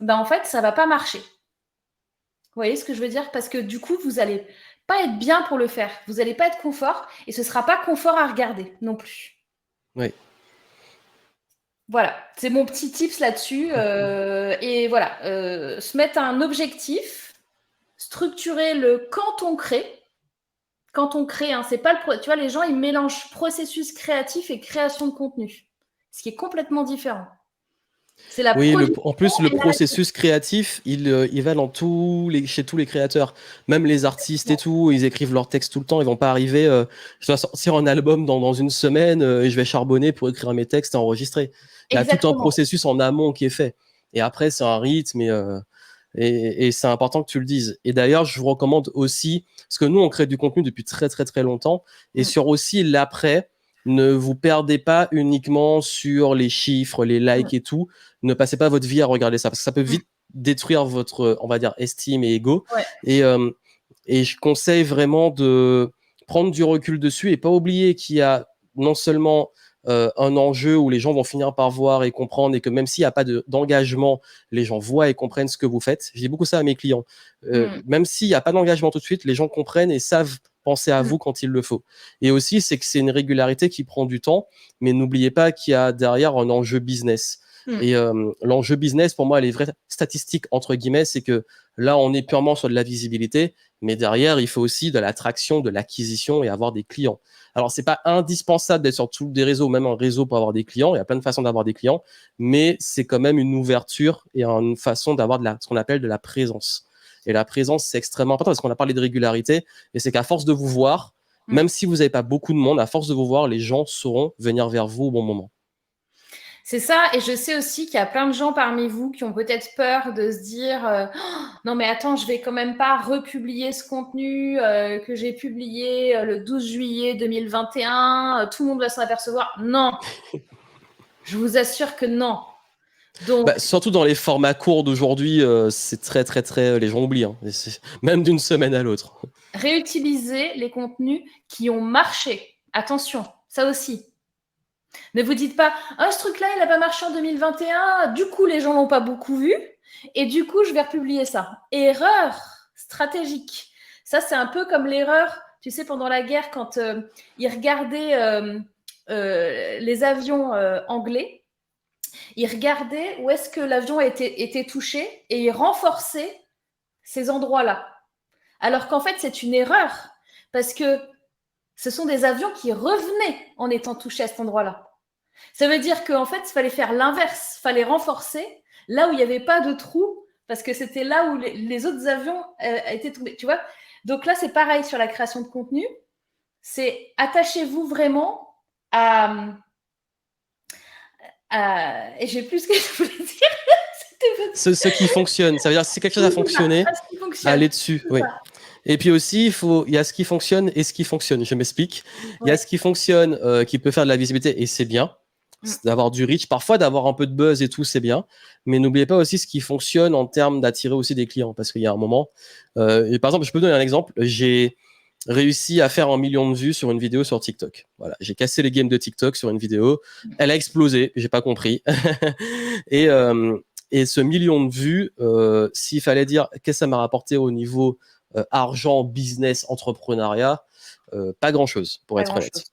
[SPEAKER 2] en fait, ça va pas marcher. Vous voyez ce que je veux dire? Parce que du coup, vous n'allez pas être bien pour le faire. Vous n'allez pas être confort et ce sera pas confort à regarder non plus.
[SPEAKER 1] Oui.
[SPEAKER 2] Voilà, c'est mon petit tips là-dessus. Et voilà, se mettre un objectif, structurer le quand on crée. Quand on crée, c'est pas tu vois, les gens, ils mélangent processus créatif et création de contenu, ce qui est complètement différent. C'est la
[SPEAKER 1] Oui,
[SPEAKER 2] production
[SPEAKER 1] en plus, le
[SPEAKER 2] et la...
[SPEAKER 1] processus créatif, il va chez tous les créateurs, même les artistes et tout, ils écrivent leurs textes tout le temps, ils vont pas arriver, je dois sortir un album dans une semaine et je vais charbonner pour écrire mes textes et enregistrer. Il y a tout un processus en amont qui est fait. Et après, c'est un rythme et c'est important que tu le dises. Et d'ailleurs, je vous recommande aussi, parce que nous, on crée du contenu depuis très, très, très longtemps, et sur aussi l'après, ne vous perdez pas uniquement sur les chiffres, les likes et tout. Ne passez pas votre vie à regarder ça, parce que ça peut vite détruire votre, on va dire, estime et ego.
[SPEAKER 2] Ouais.
[SPEAKER 1] Et je conseille vraiment de prendre du recul dessus et pas oublier qu'il y a non seulement un enjeu où les gens vont finir par voir et comprendre, et que même s'il n'y a pas d'engagement, les gens voient et comprennent ce que vous faites. Je dis beaucoup ça à mes clients. Même s'il n'y a pas d'engagement tout de suite, les gens comprennent et savent penser à vous quand il le faut. Et aussi, c'est que c'est une régularité qui prend du temps, mais n'oubliez pas qu'il y a derrière un enjeu business. Et l'enjeu business, pour moi, les vraies statistiques, entre guillemets, c'est que là, on est purement sur de la visibilité, mais derrière, il faut aussi de l'attraction, de l'acquisition et avoir des clients. Alors, c'est pas indispensable d'être sur tous des réseaux, même un réseau pour avoir des clients. Il y a plein de façons d'avoir des clients, mais c'est quand même une ouverture et une façon d'avoir ce qu'on appelle de la présence. Et la présence, c'est extrêmement important parce qu'on a parlé de régularité, et c'est qu'à force de vous voir, même si vous n'avez pas beaucoup de monde, à force de vous voir, les gens sauront venir vers vous au bon moment.
[SPEAKER 2] C'est ça, et je sais aussi qu'il y a plein de gens parmi vous qui ont peut-être peur de se dire non mais attends, je vais quand même pas republier ce contenu que j'ai publié le 12 juillet 2021, tout le monde va s'en apercevoir. Non, je vous assure que non. Donc,
[SPEAKER 1] surtout dans les formats courts d'aujourd'hui, c'est très, très, très... Les gens oublient, hein, même d'une semaine à l'autre.
[SPEAKER 2] Réutiliser les contenus qui ont marché. Attention, ça aussi. Ne vous dites pas, ah, ce truc-là, il n'a pas marché en 2021, du coup, les gens l'ont pas beaucoup vu, et du coup, je vais republier ça. Erreur stratégique. Ça, c'est un peu comme l'erreur, tu sais, pendant la guerre, quand ils regardaient les avions anglais, ils regardaient où est-ce que l'avion était touché et ils renforçaient ces endroits-là. Alors qu'en fait, c'est une erreur, parce que ce sont des avions qui revenaient en étant touchés à cet endroit-là. Ça veut dire qu'en fait, il fallait faire l'inverse, il fallait renforcer là où il n'y avait pas de trou, parce que c'était là où les autres avions étaient tombés, tu vois. Donc là, c'est pareil sur la création de contenu. C'est attachez-vous vraiment à et j'ai plus ce que je voulais dire.
[SPEAKER 1] Ce qui fonctionne. Ça veut dire que si quelque chose a fonctionné, allez dessus. Oui. Et puis aussi, il y a ce qui fonctionne et ce qui fonctionne. Je m'explique. Il y a ce qui fonctionne, qui peut faire de la visibilité et c'est bien. D'avoir du reach, parfois d'avoir un peu de buzz et tout, c'est bien. Mais n'oubliez pas aussi ce qui fonctionne en termes d'attirer aussi des clients. Parce qu'il y a un moment, et par exemple, je peux donner un exemple. J'ai réussi à faire 1 million de vues sur une vidéo sur TikTok. Voilà, j'ai cassé les games de TikTok sur une vidéo. Elle a explosé, j'ai pas compris. et ce million de vues, s'il fallait dire qu'est-ce que ça m'a rapporté au niveau argent, business, entrepreneuriat, pas grand-chose, pour être honnête.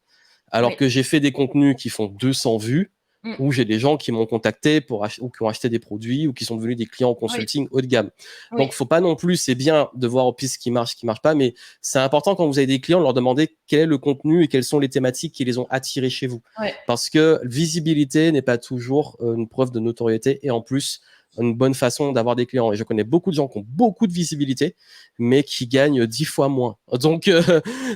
[SPEAKER 1] Alors que j'ai fait des contenus qui font 200 vues, où j'ai des gens qui m'ont contacté ou qui ont acheté des produits ou qui sont devenus des clients en consulting haut de gamme. Donc, faut pas non plus, c'est bien de voir au piste ce qui marche pas, mais c'est important quand vous avez des clients, de leur demander quel est le contenu et quelles sont les thématiques qui les ont attirés chez vous. Parce que visibilité n'est pas toujours une preuve de notoriété et en plus, une bonne façon d'avoir des clients. Et je connais beaucoup de gens qui ont beaucoup de visibilité, mais qui gagnent 10 fois moins. Donc,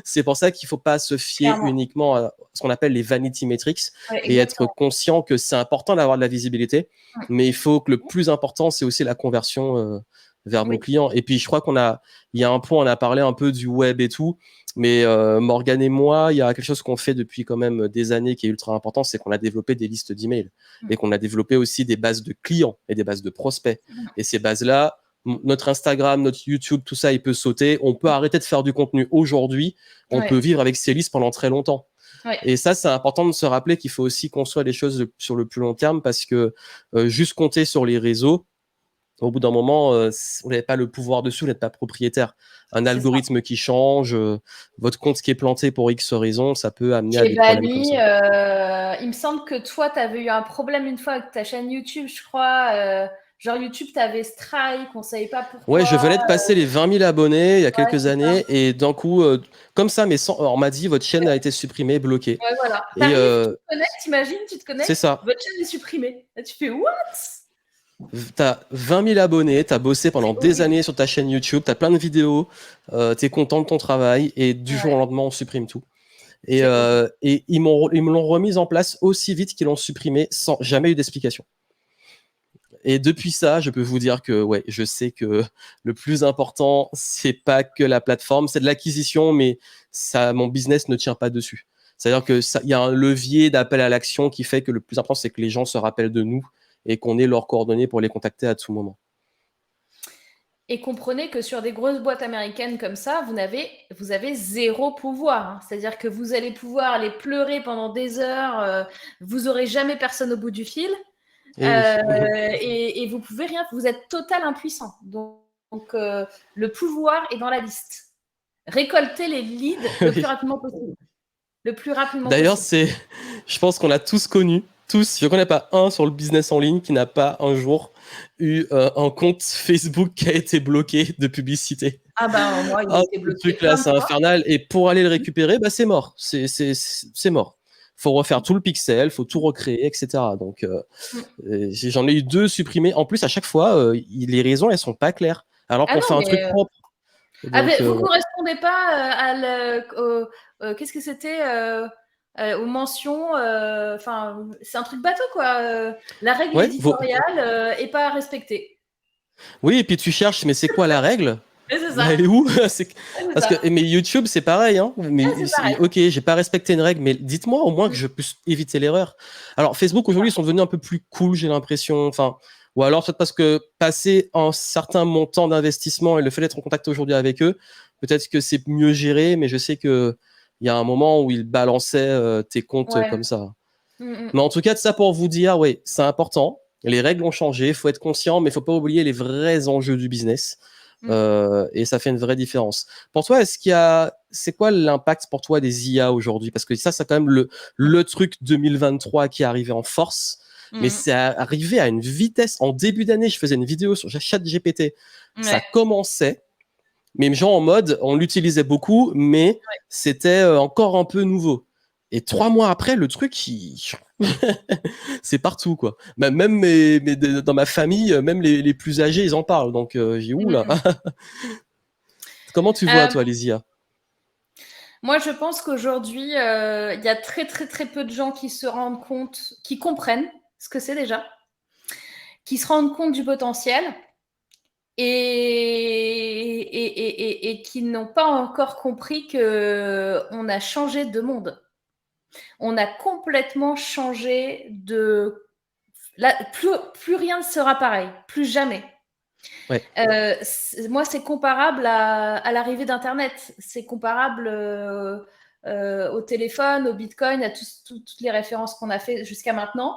[SPEAKER 1] c'est pour ça qu'il ne faut pas se fier uniquement à ce qu'on appelle les vanity metrics et être conscient que c'est important d'avoir de la visibilité, mais il faut que le plus important, c'est aussi la conversion vers vos clients. Et puis, je crois il y a un point, on a parlé un peu du web et tout, mais Morgane et moi, il y a quelque chose qu'on fait depuis quand même des années qui est ultra important, c'est qu'on a développé des listes d'emails et qu'on a développé aussi des bases de clients et des bases de prospects. Et ces bases-là, notre Instagram, notre YouTube, tout ça, il peut sauter. On peut arrêter de faire du contenu aujourd'hui. On peut vivre avec ces listes pendant très longtemps. Et ça, c'est important de se rappeler qu'il faut aussi construire les choses sur le plus long terme parce que juste compter sur les réseaux, au bout d'un moment, vous n'avez pas le pouvoir dessus, vous n'êtes pas propriétaire. Un algorithme qui change, votre compte qui est planté pour X raison, ça peut amener à des problèmes comme ça.
[SPEAKER 2] Il me semble que toi, tu avais eu un problème une fois avec ta chaîne YouTube, je crois. Genre YouTube, tu avais strike, on ne savait pas pourquoi.
[SPEAKER 1] Ouais, je venais de passer les 20 000 abonnés il y a quelques années et d'un coup, comme ça, mais on m'a dit votre chaîne a été supprimée, bloquée.
[SPEAKER 2] Ouais, voilà. Tu te connectes, t'imagines, tu te connectes,
[SPEAKER 1] c'est ça.
[SPEAKER 2] Votre chaîne est supprimée. Et tu fais what?
[SPEAKER 1] T'as 20 000 abonnés, t'as bossé pendant des années sur ta chaîne YouTube, t'as plein de vidéos, t'es content de ton travail et du jour au lendemain, on supprime tout. Et ils me l'ont remise en place aussi vite qu'ils l'ont supprimé sans jamais eu d'explication. Et depuis ça, je peux vous dire que je sais que le plus important, c'est pas que la plateforme, c'est de l'acquisition, mais mon business ne tient pas dessus. C'est-à-dire que il y a un levier d'appel à l'action qui fait que le plus important, c'est que les gens se rappellent de nous et qu'on ait leurs coordonnées pour les contacter à tout moment.
[SPEAKER 2] Et comprenez que sur des grosses boîtes américaines comme ça, vous avez zéro pouvoir. C'est-à-dire que vous allez pouvoir aller pleurer pendant des heures, vous n'aurez jamais personne au bout du fil. Et vous pouvez rien, vous êtes total impuissant. Donc le pouvoir est dans la liste. Récoltez les leads le plus rapidement possible.
[SPEAKER 1] D'ailleurs, je pense qu'on a tous connu, je ne connais pas un sur le business en ligne qui n'a pas un jour eu un compte Facebook qui a été bloqué de publicité.
[SPEAKER 2] Ah ben moi, il a été bloqué.
[SPEAKER 1] Ce truc-là, c'est infernal. Et pour aller le récupérer, c'est mort. C'est mort. Faut refaire tout le pixel, faut tout recréer, etc. Donc, j'en ai eu 2 supprimés. En plus, à chaque fois, les raisons, elles sont pas claires. Alors qu'on fait un truc propre.
[SPEAKER 2] Donc, vous ne correspondez pas qu'est-ce que c'était aux mentions. C'est un truc bateau, quoi. La règle éditoriale n'est pas respectée.
[SPEAKER 1] Oui, et puis tu cherches, mais c'est quoi la règle?
[SPEAKER 2] C'est ça.
[SPEAKER 1] Elle est où? Mais YouTube, c'est pareil. Hein. Ok, j'ai pas respecté une règle, mais dites-moi au moins que je puisse éviter l'erreur. Alors, Facebook, aujourd'hui, ils sont devenus un peu plus cool, j'ai l'impression. Ou alors, peut-être parce que passer un certain montant d'investissement et le fait d'être en contact aujourd'hui avec eux, peut-être que c'est mieux géré, mais je sais qu'il y a un moment où ils balançaient tes comptes comme ça. Mais en tout cas, de ça pour vous dire, oui, c'est important. Les règles ont changé, il faut être conscient, mais il ne faut pas oublier les vrais enjeux du business. Et ça fait une vraie différence. Pour toi, c'est quoi l'impact pour toi des IA aujourd'hui? Parce que ça, c'est quand même le truc 2023 qui est arrivé en force. Mais c'est arrivé à une vitesse. En début d'année, je faisais une vidéo sur ChatGPT. Ça commençait. Mais genre en mode, on l'utilisait beaucoup, mais c'était encore un peu nouveau. Et 3 mois après, le truc, c'est partout, quoi. Même dans ma famille, même les plus âgés, ils en parlent. Donc, j'ai oula. Comment tu vois, toi, les IA?
[SPEAKER 2] Moi, je pense qu'aujourd'hui, il y a très, très, très peu de gens qui se rendent compte, qui comprennent ce que c'est déjà, qui se rendent compte du potentiel et qui n'ont pas encore compris qu'on a changé de monde. On a complètement changé de... Là, plus rien ne sera pareil, plus jamais.
[SPEAKER 1] Ouais.
[SPEAKER 2] Moi, c'est comparable à l'arrivée d'Internet. C'est comparable au téléphone, au Bitcoin, à toutes les références qu'on a fait jusqu'à maintenant,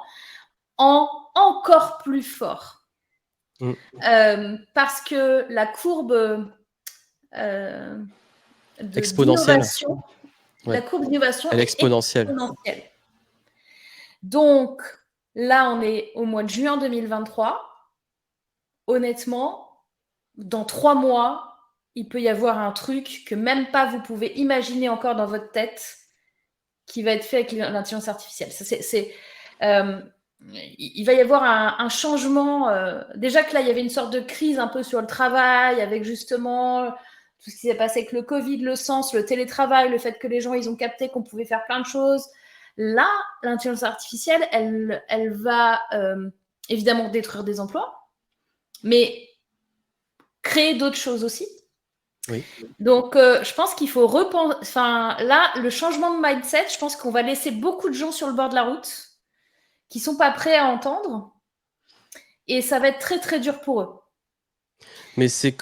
[SPEAKER 2] en encore plus fort. Parce que la courbe d'innovation, la courbe d'innovation
[SPEAKER 1] est exponentielle.
[SPEAKER 2] Donc, là, on est au mois de juin 2023. Honnêtement, dans 3 mois, il peut y avoir un truc que même pas vous pouvez imaginer encore dans votre tête qui va être fait avec l'intelligence artificielle. Il va y avoir un changement. Déjà que là, il y avait une sorte de crise un peu sur le travail, avec justement tout ce qui s'est passé avec le Covid, le sens, le télétravail, le fait que les gens, ils ont capté qu'on pouvait faire plein de choses. Là, l'intelligence artificielle, elle va évidemment détruire des emplois, mais créer d'autres choses aussi.
[SPEAKER 1] Oui.
[SPEAKER 2] Donc, je pense qu'il faut repenser. Enfin, là, le changement de mindset, je pense qu'on va laisser beaucoup de gens sur le bord de la route qui ne sont pas prêts à entendre. Et ça va être très, très dur pour eux.
[SPEAKER 1] Mais c'est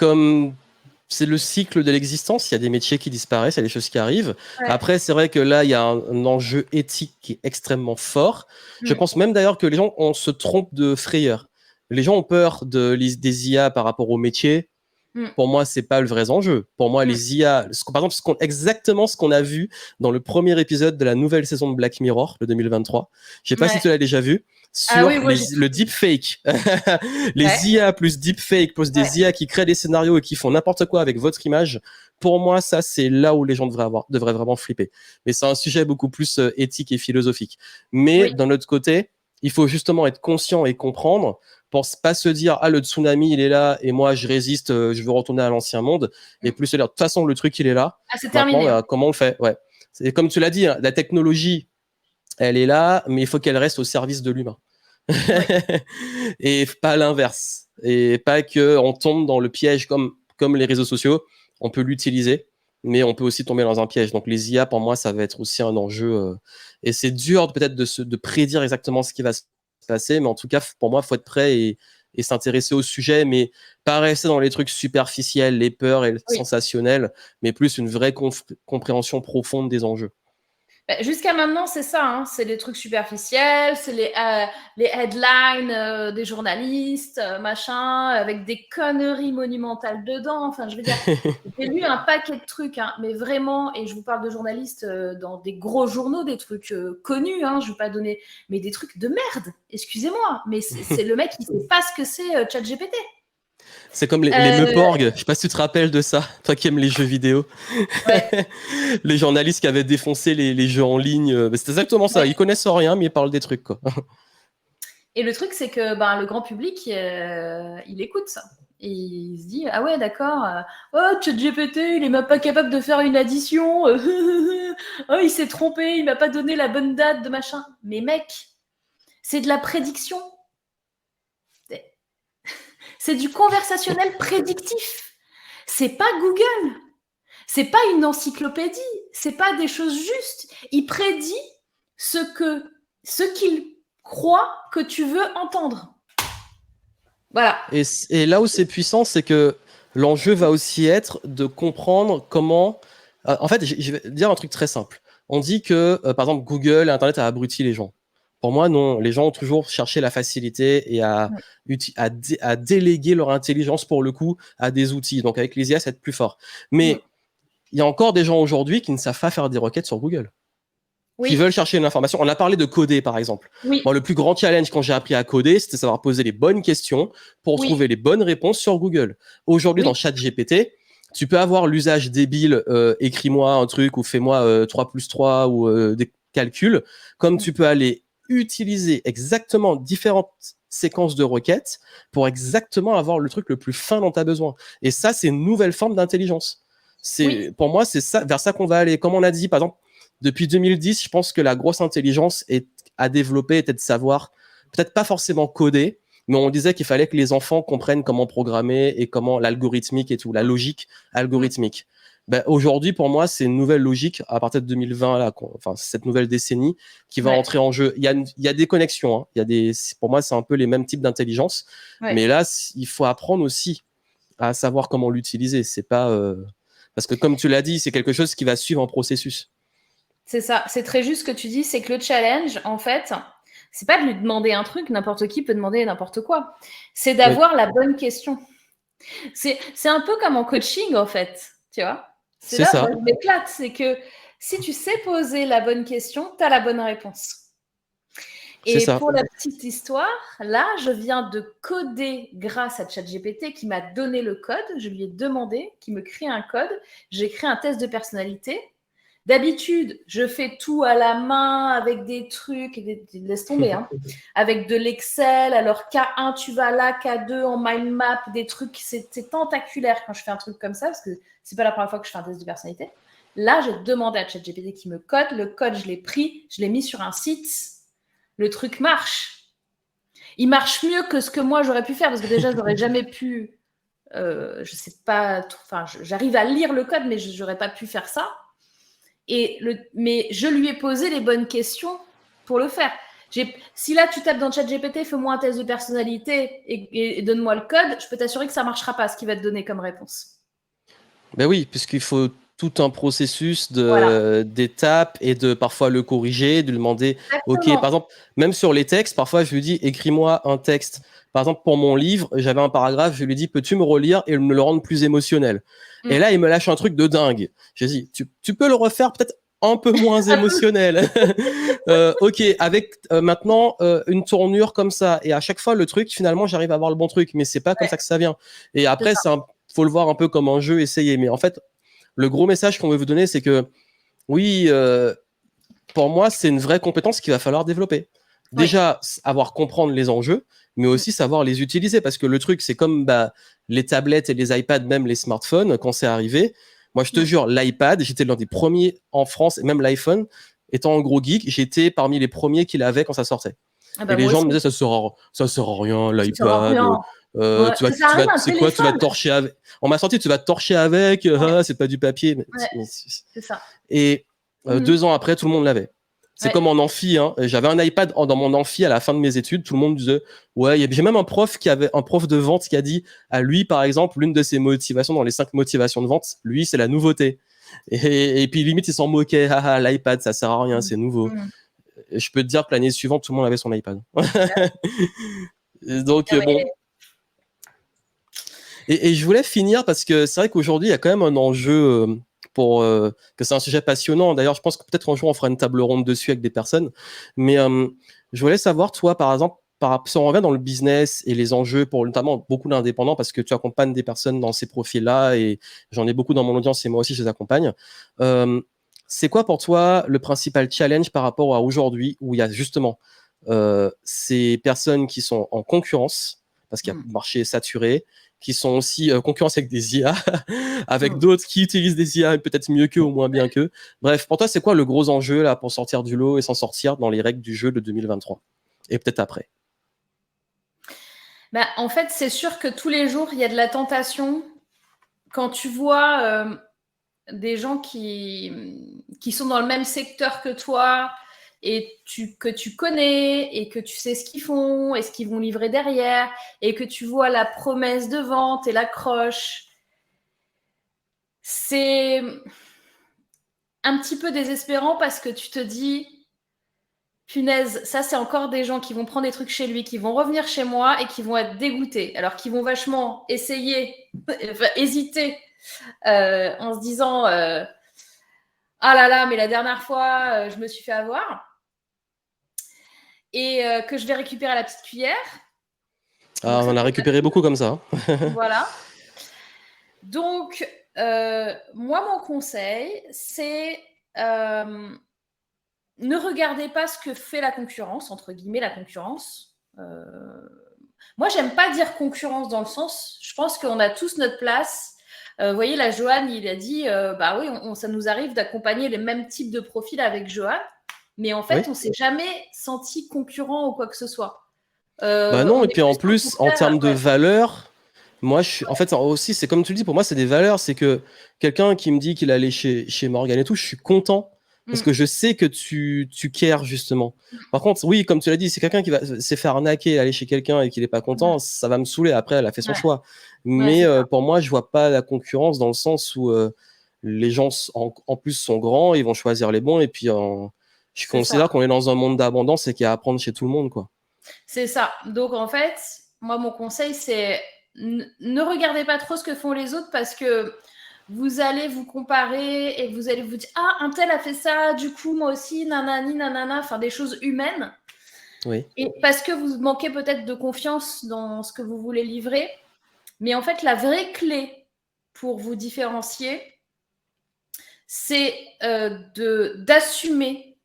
[SPEAKER 1] le cycle de l'existence. Il y a des métiers qui disparaissent, il y a des choses qui arrivent. Ouais. Après, c'est vrai que là, il y a un enjeu éthique qui est extrêmement fort. Je pense même d'ailleurs que les gens, on se trompe de frayeur. Les gens ont peur des IA par rapport au métier. Pour moi, c'est pas le vrai enjeu. Pour moi, les IA, par exemple, exactement ce qu'on a vu dans le premier épisode de la nouvelle saison de Black Mirror, le 2023. Je sais pas si tu l'as déjà vu. Sur le deepfake. Les IA plus deepfake, plus des IA qui créent des scénarios et qui font n'importe quoi avec votre image. Pour moi, ça, c'est là où les gens devraient vraiment flipper. Mais c'est un sujet beaucoup plus éthique et philosophique. Mais d'un autre côté, il faut justement être conscient et comprendre pour pas se dire le tsunami il est là et moi je résiste, je veux retourner à l'ancien monde, et plus se dire de toute façon le truc il est là.
[SPEAKER 2] C'est terminé.
[SPEAKER 1] Comment on le fait? Ouais. C'est comme tu l'as dit, la technologie elle est là, mais il faut qu'elle reste au service de l'humain. Et pas l'inverse. Et pas que on tombe dans le piège comme les réseaux sociaux. On peut l'utiliser, mais on peut aussi tomber dans un piège. Donc les IA pour moi ça va être aussi un enjeu. Et c'est dur peut-être de prédire exactement ce qui va se passer, mais en tout cas pour moi il faut être prêt et s'intéresser au sujet, mais pas rester dans les trucs superficiels, les peurs et le sensationnel, mais plus une vraie compréhension profonde des enjeux.
[SPEAKER 2] Jusqu'à maintenant, c'est ça, hein. C'est les trucs superficiels, c'est les headlines des journalistes, machin, avec des conneries monumentales dedans. Enfin, je veux dire, j'ai lu un paquet de trucs, hein, mais vraiment, et je vous parle de journalistes dans des gros journaux, des trucs connus, hein, je ne vais pas donner, mais des trucs de merde, excusez-moi, mais c'est le mec qui ne sait pas ce que c'est ChatGPT.
[SPEAKER 1] C'est comme les Meuporg, je sais pas si tu te rappelles de ça, toi qui aimes les jeux vidéo. Ouais. Les journalistes qui avaient défoncé les jeux en ligne, c'est exactement ça, ils connaissent rien mais ils parlent des trucs, quoi.
[SPEAKER 2] Et le truc c'est que le grand public, il écoute ça. Et il se dit, ah ouais, d'accord, ChatGPT, il est même pas capable de faire une addition, oh, il s'est trompé, il m'a pas donné la bonne date de machin. Mais mec, c'est de la prédiction. C'est du conversationnel prédictif. C'est pas Google. C'est pas une encyclopédie. C'est pas des choses justes. Il prédit ce qu'il croit que tu veux entendre. Voilà.
[SPEAKER 1] Et là où c'est puissant, c'est que l'enjeu va aussi être de comprendre comment... En fait, je vais dire un truc très simple. On dit que, par exemple, Google et Internet a abruti les gens. Pour moi, non. Les gens ont toujours cherché la facilité et à déléguer leur intelligence, pour le coup, à des outils. Donc, avec les IA, c'est être plus fort. Mais il y a encore des gens aujourd'hui qui ne savent pas faire des requêtes sur Google, qui veulent chercher une information. On a parlé de coder, par exemple.
[SPEAKER 2] Oui.
[SPEAKER 1] Moi, le plus grand challenge quand j'ai appris à coder, c'était savoir poser les bonnes questions pour trouver les bonnes réponses sur Google. Aujourd'hui, dans ChatGPT, tu peux avoir l'usage débile, écris-moi un truc ou fais-moi 3 plus 3 ou des calculs, comme tu peux aller utiliser exactement différentes séquences de requêtes pour exactement avoir le truc le plus fin dont tu as besoin. Et ça, c'est une nouvelle forme d'intelligence. Pour moi, c'est ça, vers ça qu'on va aller. Comme on a dit, par exemple, depuis 2010, je pense que la grosse intelligence à développer était de savoir, peut-être pas forcément coder, mais on disait qu'il fallait que les enfants comprennent comment programmer et comment l'algorithmique et tout, la logique algorithmique. Ben, aujourd'hui, pour moi, c'est une nouvelle logique à partir de 2020, là, enfin, cette nouvelle décennie qui va entrer en jeu. Il y a des connexions, hein. Pour moi, c'est un peu les mêmes types d'intelligence. Mais là, il faut apprendre aussi à savoir comment l'utiliser. C'est pas, parce que comme tu l'as dit, c'est quelque chose qui va suivre un processus.
[SPEAKER 2] C'est ça, c'est très juste ce que tu dis, c'est que le challenge, en fait, c'est pas de lui demander un truc, n'importe qui peut demander n'importe quoi. C'est d'avoir la bonne question. C'est un peu comme en coaching, en fait, tu vois. C'est là où je m'éclate, c'est que si tu sais poser la bonne question, tu as la bonne réponse. Et pour la petite histoire, là, je viens de coder grâce à ChatGPT qui m'a donné le code. Je lui ai demandé qu'il me crée un code. J'ai créé un test de personnalité. D'habitude, je fais tout à la main avec des trucs, laisse tomber, hein, avec de l'Excel. Alors K1, tu vas là, K2 en mind map, des trucs, c'est tentaculaire quand je fais un truc comme ça, parce que c'est pas la première fois que je fais un test de personnalité. Là, j'ai demandé à ChatGPT qui me code. Le code, je l'ai pris, je l'ai mis sur un site. Le truc marche. Il marche mieux que ce que moi j'aurais pu faire, parce que déjà, je n'aurais jamais pu. Je sais pas. Enfin, j'arrive à lire le code, mais je n'aurais pas pu faire ça. Mais je lui ai posé les bonnes questions pour le faire. Si là, tu tapes dans ChatGPT, fais-moi un test de personnalité et donne-moi le code, je peux t'assurer que ça ne marchera pas, ce qu'il va te donner comme réponse.
[SPEAKER 1] Ben oui, puisqu'il faut tout un processus d'étapes et de parfois le corriger, de lui demander, OK, par exemple, même sur les textes, parfois je lui dis, écris-moi un texte. Par exemple, pour mon livre, j'avais un paragraphe, je lui dis, peux-tu me relire et me le rendre plus émotionnel? Et là, il me lâche un truc de dingue. J'ai dit, tu peux le refaire peut-être un peu moins émotionnel. OK, avec maintenant une tournure comme ça. Et à chaque fois, le truc, finalement, j'arrive à avoir le bon truc, mais c'est pas comme ça que ça vient. Et après, faut le voir un peu comme un jeu, essayer. Mais en fait, le gros message qu'on veut vous donner, c'est que oui, pour moi, c'est une vraie compétence qu'il va falloir développer. Déjà, avoir comprendre les enjeux, mais aussi savoir les utiliser. Parce que le truc, c'est comme les tablettes et les iPads, même les smartphones, quand c'est arrivé. Moi, je te jure, l'iPad, j'étais l'un des premiers en France, et même l'iPhone, étant un gros geek, j'étais parmi les premiers qui l'avaient quand ça sortait. Et les gens me disaient, ça sert à rien, l'iPad. C'est quoi, tu vas te torcher avec. On m'a sorti, tu vas te torcher avec, c'est pas du papier.
[SPEAKER 2] C'est ça.
[SPEAKER 1] Et 2 ans après, tout le monde l'avait. C'est comme en amphi, hein. J'avais un iPad dans mon amphi à la fin de mes études. Tout le monde disait, ouais, j'ai même un prof de vente qui a dit à lui, par exemple, l'une de ses motivations dans les 5 motivations de vente, lui, c'est la nouveauté. Et puis limite, il s'en moquait, l'iPad, ça sert à rien, c'est nouveau. Je peux te dire que l'année suivante, tout le monde avait son iPad. Donc, bon. Et je voulais finir parce que c'est vrai qu'aujourd'hui, il y a quand même un enjeu que c'est un sujet passionnant. D'ailleurs, je pense que peut-être un jour, on fera une table ronde dessus avec des personnes. Mais je voulais savoir, toi, par exemple, si on revient dans le business et les enjeux pour notamment beaucoup d'indépendants, parce que tu accompagnes des personnes dans ces profils-là et j'en ai beaucoup dans mon audience et moi aussi, je les accompagne. C'est quoi pour toi le principal challenge par rapport à aujourd'hui où il y a justement ces personnes qui sont en concurrence parce qu'il y a un marché saturé, qui sont aussi concurrence avec des IA, avec d'autres qui utilisent des IA peut-être mieux qu'eux ou moins bien qu'eux. Bref, pour toi, c'est quoi le gros enjeu là pour sortir du lot et s'en sortir dans les règles du jeu de 2023 et peut-être après?
[SPEAKER 2] En fait, c'est sûr que tous les jours, il y a de la tentation. Quand tu vois des gens qui sont dans le même secteur que toi et que tu connais et que tu sais ce qu'ils font et ce qu'ils vont livrer derrière et que tu vois la promesse de vente et l'accroche, c'est un petit peu désespérant parce que tu te dis punaise, ça c'est encore des gens qui vont prendre des trucs chez lui, qui vont revenir chez moi et qui vont être dégoûtés. Alors qu'ils vont vachement hésiter en se disant ah là là, mais la dernière fois, je me suis fait avoir. Et que je vais récupérer à la petite cuillère.
[SPEAKER 1] Ah, on a récupéré beaucoup comme ça.
[SPEAKER 2] Voilà. Donc, moi, mon conseil, c'est ne regardez pas ce que fait la concurrence, entre guillemets, la concurrence. Moi, j'aime pas dire concurrence dans le sens, je pense qu'on a tous notre place. Vous voyez, là, Johan, il a dit, bah oui, ça nous arrive d'accompagner les mêmes types de profils avec Johan, mais en fait, on s'est jamais senti concurrent ou quoi que ce soit.
[SPEAKER 1] Bah non, et puis en plus, en termes de valeur, moi, en fait, aussi, c'est comme tu le dis, pour moi, c'est des valeurs. C'est que quelqu'un qui me dit qu'il allait chez Morgan et tout, je suis content parce que je sais que tu cares, justement. Par contre, oui, comme tu l'as dit, c'est quelqu'un qui va se faire arnaquer, aller chez quelqu'un et qu'il n'est pas content, ça va me saouler. Après, elle a fait son choix. Mais pour moi, je vois pas la concurrence dans le sens où les gens, en plus, sont grands, ils vont choisir les bons. Et puis, je considère qu'on est dans un monde d'abondance et qu'il y a à apprendre chez tout le monde, quoi.
[SPEAKER 2] C'est ça. Donc, en fait, moi, mon conseil, c'est ne regardez pas trop ce que font les autres parce que vous allez vous comparer et vous allez vous dire « Ah, un tel a fait ça, du coup, moi aussi, nanani, nanana », enfin, des choses humaines.
[SPEAKER 1] Oui.
[SPEAKER 2] Et parce que vous manquez peut-être de confiance dans ce que vous voulez livrer. Mais en fait, la vraie clé pour vous différencier, c'est d'assumer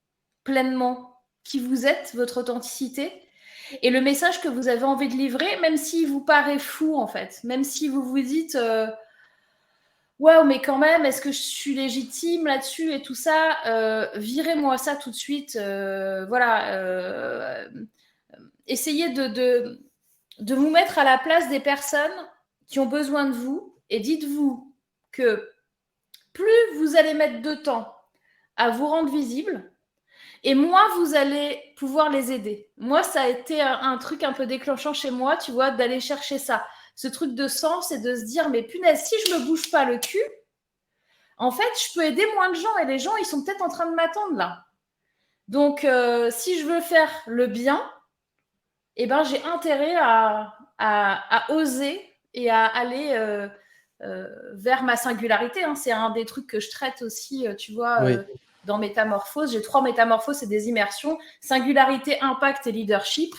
[SPEAKER 2] pleinement qui vous êtes, votre authenticité, et le message que vous avez envie de livrer, même s'il vous paraît fou, en fait. Même si vous vous dites waouh, mais quand même, est-ce que je suis légitime là-dessus et tout ça, virez-moi ça tout de suite. Voilà. Essayez de vous mettre à la place des personnes qui ont besoin de vous et dites-vous que plus vous allez mettre de temps à vous rendre visible, et moi, vous allez pouvoir les aider. Moi, ça a été un truc un peu déclenchant chez moi, tu vois, d'aller chercher ça. Ce truc de sens et de se dire, mais punaise, si je me bouge pas le cul, en fait, je peux aider moins de gens et les gens, ils sont peut-être en train de m'attendre là. Donc, si je veux faire le bien, eh ben, j'ai intérêt à oser et à aller vers ma singularité. Hein. C'est un des trucs que je traite aussi, tu vois, dans Métamorphose. J'ai 3 métamorphoses et des immersions. Singularité, impact et leadership.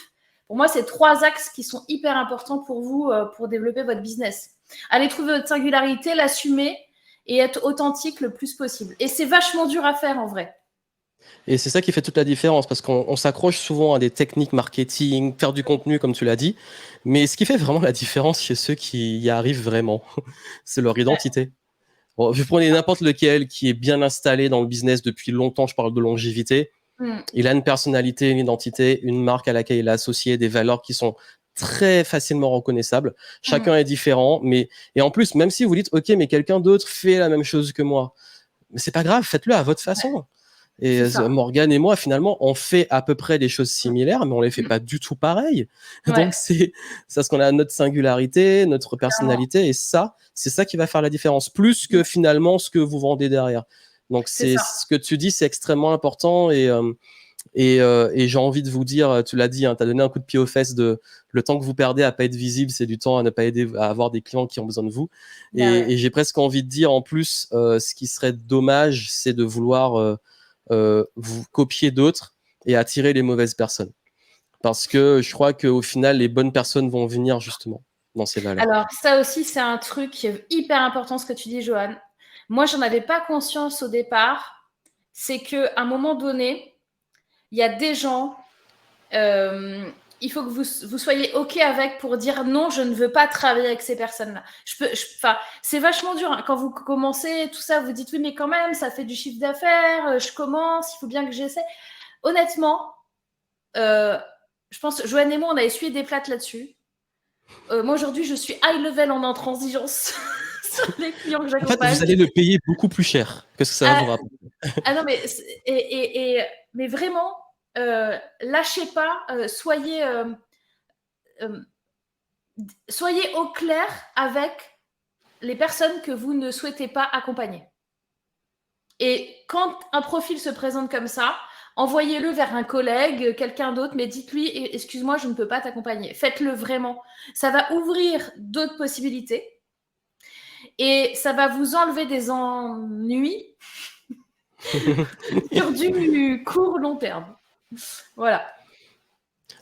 [SPEAKER 2] Pour moi, c'est 3 axes qui sont hyper importants pour vous pour développer votre business. Allez trouver votre singularité, l'assumer et être authentique le plus possible. Et c'est vachement dur à faire en vrai.
[SPEAKER 1] Et c'est ça qui fait toute la différence parce qu'on s'accroche souvent à des techniques marketing, faire du contenu comme tu l'as dit. Mais ce qui fait vraiment la différence chez ceux qui y arrivent vraiment, c'est leur identité. Bon, vous prenez n'importe lequel qui est bien installé dans le business depuis longtemps, je parle de longévité. Il a une personnalité, une identité, une marque à laquelle il est associé, des valeurs qui sont très facilement reconnaissables. Chacun est différent, et en plus, même si vous dites, OK, mais quelqu'un d'autre fait la même chose que moi, mais c'est pas grave, faites-le à votre façon. Et Morgane et moi, finalement, on fait à peu près des choses similaires, mais on les fait pas du tout pareil. Donc, c'est ce qu'on a notre singularité, notre personnalité, et c'est ça qui va faire la différence, plus que finalement ce que vous vendez derrière. Donc, c'est ce que tu dis, c'est extrêmement important, et j'ai envie de vous dire, tu l'as dit, hein, tu as donné un coup de pied aux fesses de le temps que vous perdez à pas être visible, c'est du temps à ne pas aider à avoir des clients qui ont besoin de vous. Et j'ai presque envie de dire, en plus, ce qui serait dommage, c'est de vouloir vous copier d'autres et attirer les mauvaises personnes. Parce que je crois qu'au final, les bonnes personnes vont venir justement dans ces valeurs.
[SPEAKER 2] Alors, ça aussi, c'est un truc qui est hyper important, ce que tu dis, Johan. Moi, j'en avais pas conscience au départ. C'est qu'à un moment donné, il y a des gens, il faut que vous soyez OK avec pour dire non, je ne veux pas travailler avec ces personnes-là. C'est vachement dur. Hein. Quand vous commencez tout ça, vous dites oui, mais quand même, ça fait du chiffre d'affaires, je commence, il faut bien que j'essaie. Honnêtement, je pense, Joanne et moi, on a essuyé des plates là-dessus. Moi, aujourd'hui, je suis high level en intransigeance sur les clients que j'accompagne.
[SPEAKER 1] En fait, vous allez le payer beaucoup plus cher que ce que ça va vous rapporter.
[SPEAKER 2] Non, mais vraiment, lâchez pas, soyez au clair avec les personnes que vous ne souhaitez pas accompagner. Et quand un profil se présente comme ça, envoyez-le vers un collègue, quelqu'un d'autre, mais dites-lui, excuse-moi, je ne peux pas t'accompagner. Faites-le vraiment. Ça va ouvrir d'autres possibilités et ça va vous enlever des ennuis sur du court long terme. Voilà.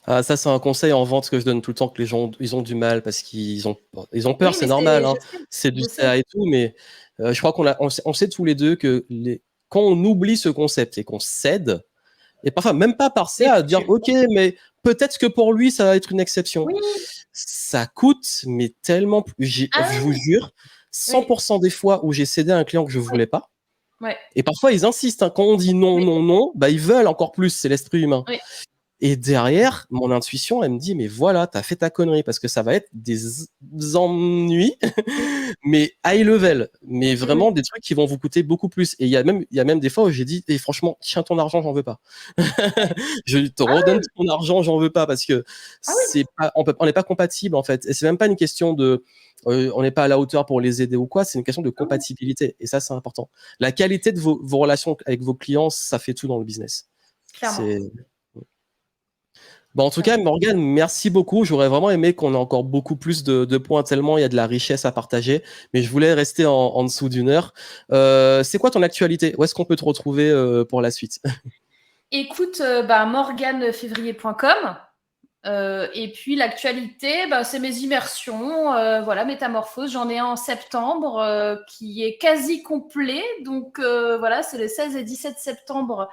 [SPEAKER 1] Ah, ça, c'est un conseil en vente que je donne tout le temps, que les gens ils ont du mal parce qu'ils ont peur,
[SPEAKER 2] Oui,
[SPEAKER 1] c'est
[SPEAKER 2] mais
[SPEAKER 1] normal, hein. C'est du
[SPEAKER 2] je
[SPEAKER 1] CA
[SPEAKER 2] sais.
[SPEAKER 1] et tout, mais je crois on sait tous les deux que quand on oublie ce concept et qu'on cède, et parfois même pas par
[SPEAKER 2] C'est
[SPEAKER 1] CA, à dire
[SPEAKER 2] foutu.
[SPEAKER 1] ok, mais peut-être que pour lui ça va être une exception.
[SPEAKER 2] Oui.
[SPEAKER 1] Ça coûte, mais tellement plus. Je vous
[SPEAKER 2] Oui.
[SPEAKER 1] jure, 100% des fois où j'ai cédé à un client que je voulais pas,
[SPEAKER 2] Ouais.
[SPEAKER 1] et parfois ils insistent, hein, quand on dit non,
[SPEAKER 2] Oui.
[SPEAKER 1] non, non, bah ils veulent encore plus, c'est l'esprit humain.
[SPEAKER 2] Oui.
[SPEAKER 1] Et derrière, mon intuition, elle me dit, mais voilà, t'as fait ta connerie, parce que ça va être des ennuis, mais high level, mais vraiment des trucs qui vont vous coûter beaucoup plus. Et il y a même des fois où j'ai dit, et franchement, tiens ton argent, j'en veux pas. Je te redonne ton argent, j'en veux pas, parce que c'est pas, on n'est pas compatible, en fait. Et c'est même pas une question de, on n'est pas à la hauteur pour les aider ou quoi, c'est une question de compatibilité. Et ça, c'est important. La qualité de vos relations avec vos clients, ça fait tout dans le business.
[SPEAKER 2] Clairement.
[SPEAKER 1] Bon, en tout cas, Morgane, merci beaucoup. J'aurais vraiment aimé qu'on ait encore beaucoup plus de points, tellement il y a de la richesse à partager. Mais je voulais rester en dessous d'une heure. C'est quoi ton actualité? Où est-ce qu'on peut te retrouver pour la suite?
[SPEAKER 2] Écoute, morganefévrier.com. Et puis l'actualité, c'est mes immersions, voilà, Métamorphose. J'en ai un en septembre qui est quasi complet. Donc voilà, c'est le 16 et 17 septembre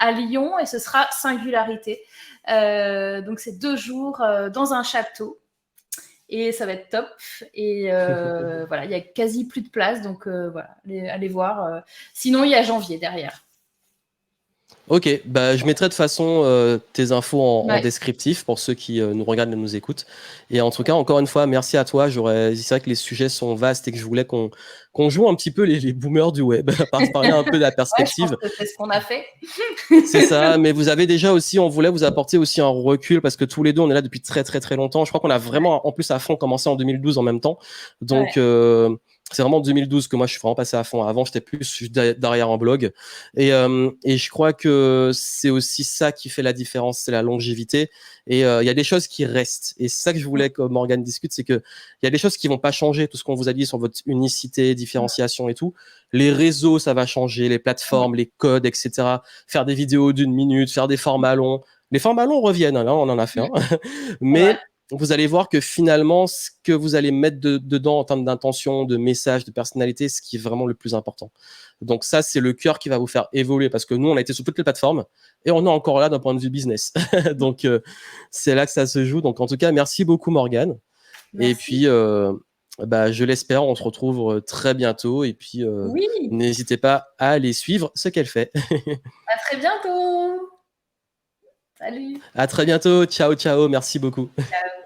[SPEAKER 2] à Lyon et ce sera Singularité. Donc c'est 2 jours dans un château et ça va être top. Et voilà, il y a quasi plus de place, donc voilà, allez voir. Sinon, il y a janvier derrière.
[SPEAKER 1] Ok, bah, je mettrai de toute façon tes infos en
[SPEAKER 2] Ouais.
[SPEAKER 1] descriptif pour ceux qui nous regardent et nous écoutent. Et en tout cas, encore une fois, merci à toi. C'est vrai que les sujets sont vastes et que je voulais qu'on joue un petit peu les boomers du web, parler un peu de la
[SPEAKER 2] Ouais, je
[SPEAKER 1] perspective.
[SPEAKER 2] pense que c'est ce qu'on a fait.
[SPEAKER 1] C'est ça, mais vous avez déjà aussi, on voulait vous apporter aussi un recul parce que tous les deux, on est là depuis très très très longtemps. Je crois qu'on a vraiment, en plus à fond, commencé en 2012 en même temps. Donc, c'est vraiment en 2012 que moi je suis vraiment passé à fond. Avant, j'étais plus derrière un blog. Et je crois que c'est aussi ça qui fait la différence, c'est la longévité. Et il y a des choses qui restent. Et c'est ça que je voulais que Morgane discute, c'est que il y a des choses qui vont pas changer, tout ce qu'on vous a dit sur votre unicité, différenciation et tout. Les réseaux, ça va changer, les plateformes, les codes, etc. Faire des vidéos d'1 minute, faire des formats longs. Les formats longs reviennent, hein, là, on en a fait un. Mais vous allez voir que finalement, ce que vous allez mettre dedans en termes d'intention, de message, de personnalité, ce qui est vraiment le plus important. Donc ça, c'est le cœur qui va vous faire évoluer parce que nous, on a été sur toutes les plateformes et on est encore là d'un point de vue business. Donc, c'est là que ça se joue. Donc, en tout cas, merci beaucoup, Morgane.
[SPEAKER 2] Merci.
[SPEAKER 1] Et puis, je l'espère, on se retrouve très bientôt. Et puis, n'hésitez pas à aller suivre ce qu'elle fait.
[SPEAKER 2] À très bientôt. Salut.
[SPEAKER 1] À très bientôt. Ciao, ciao. Merci beaucoup.
[SPEAKER 2] Ciao.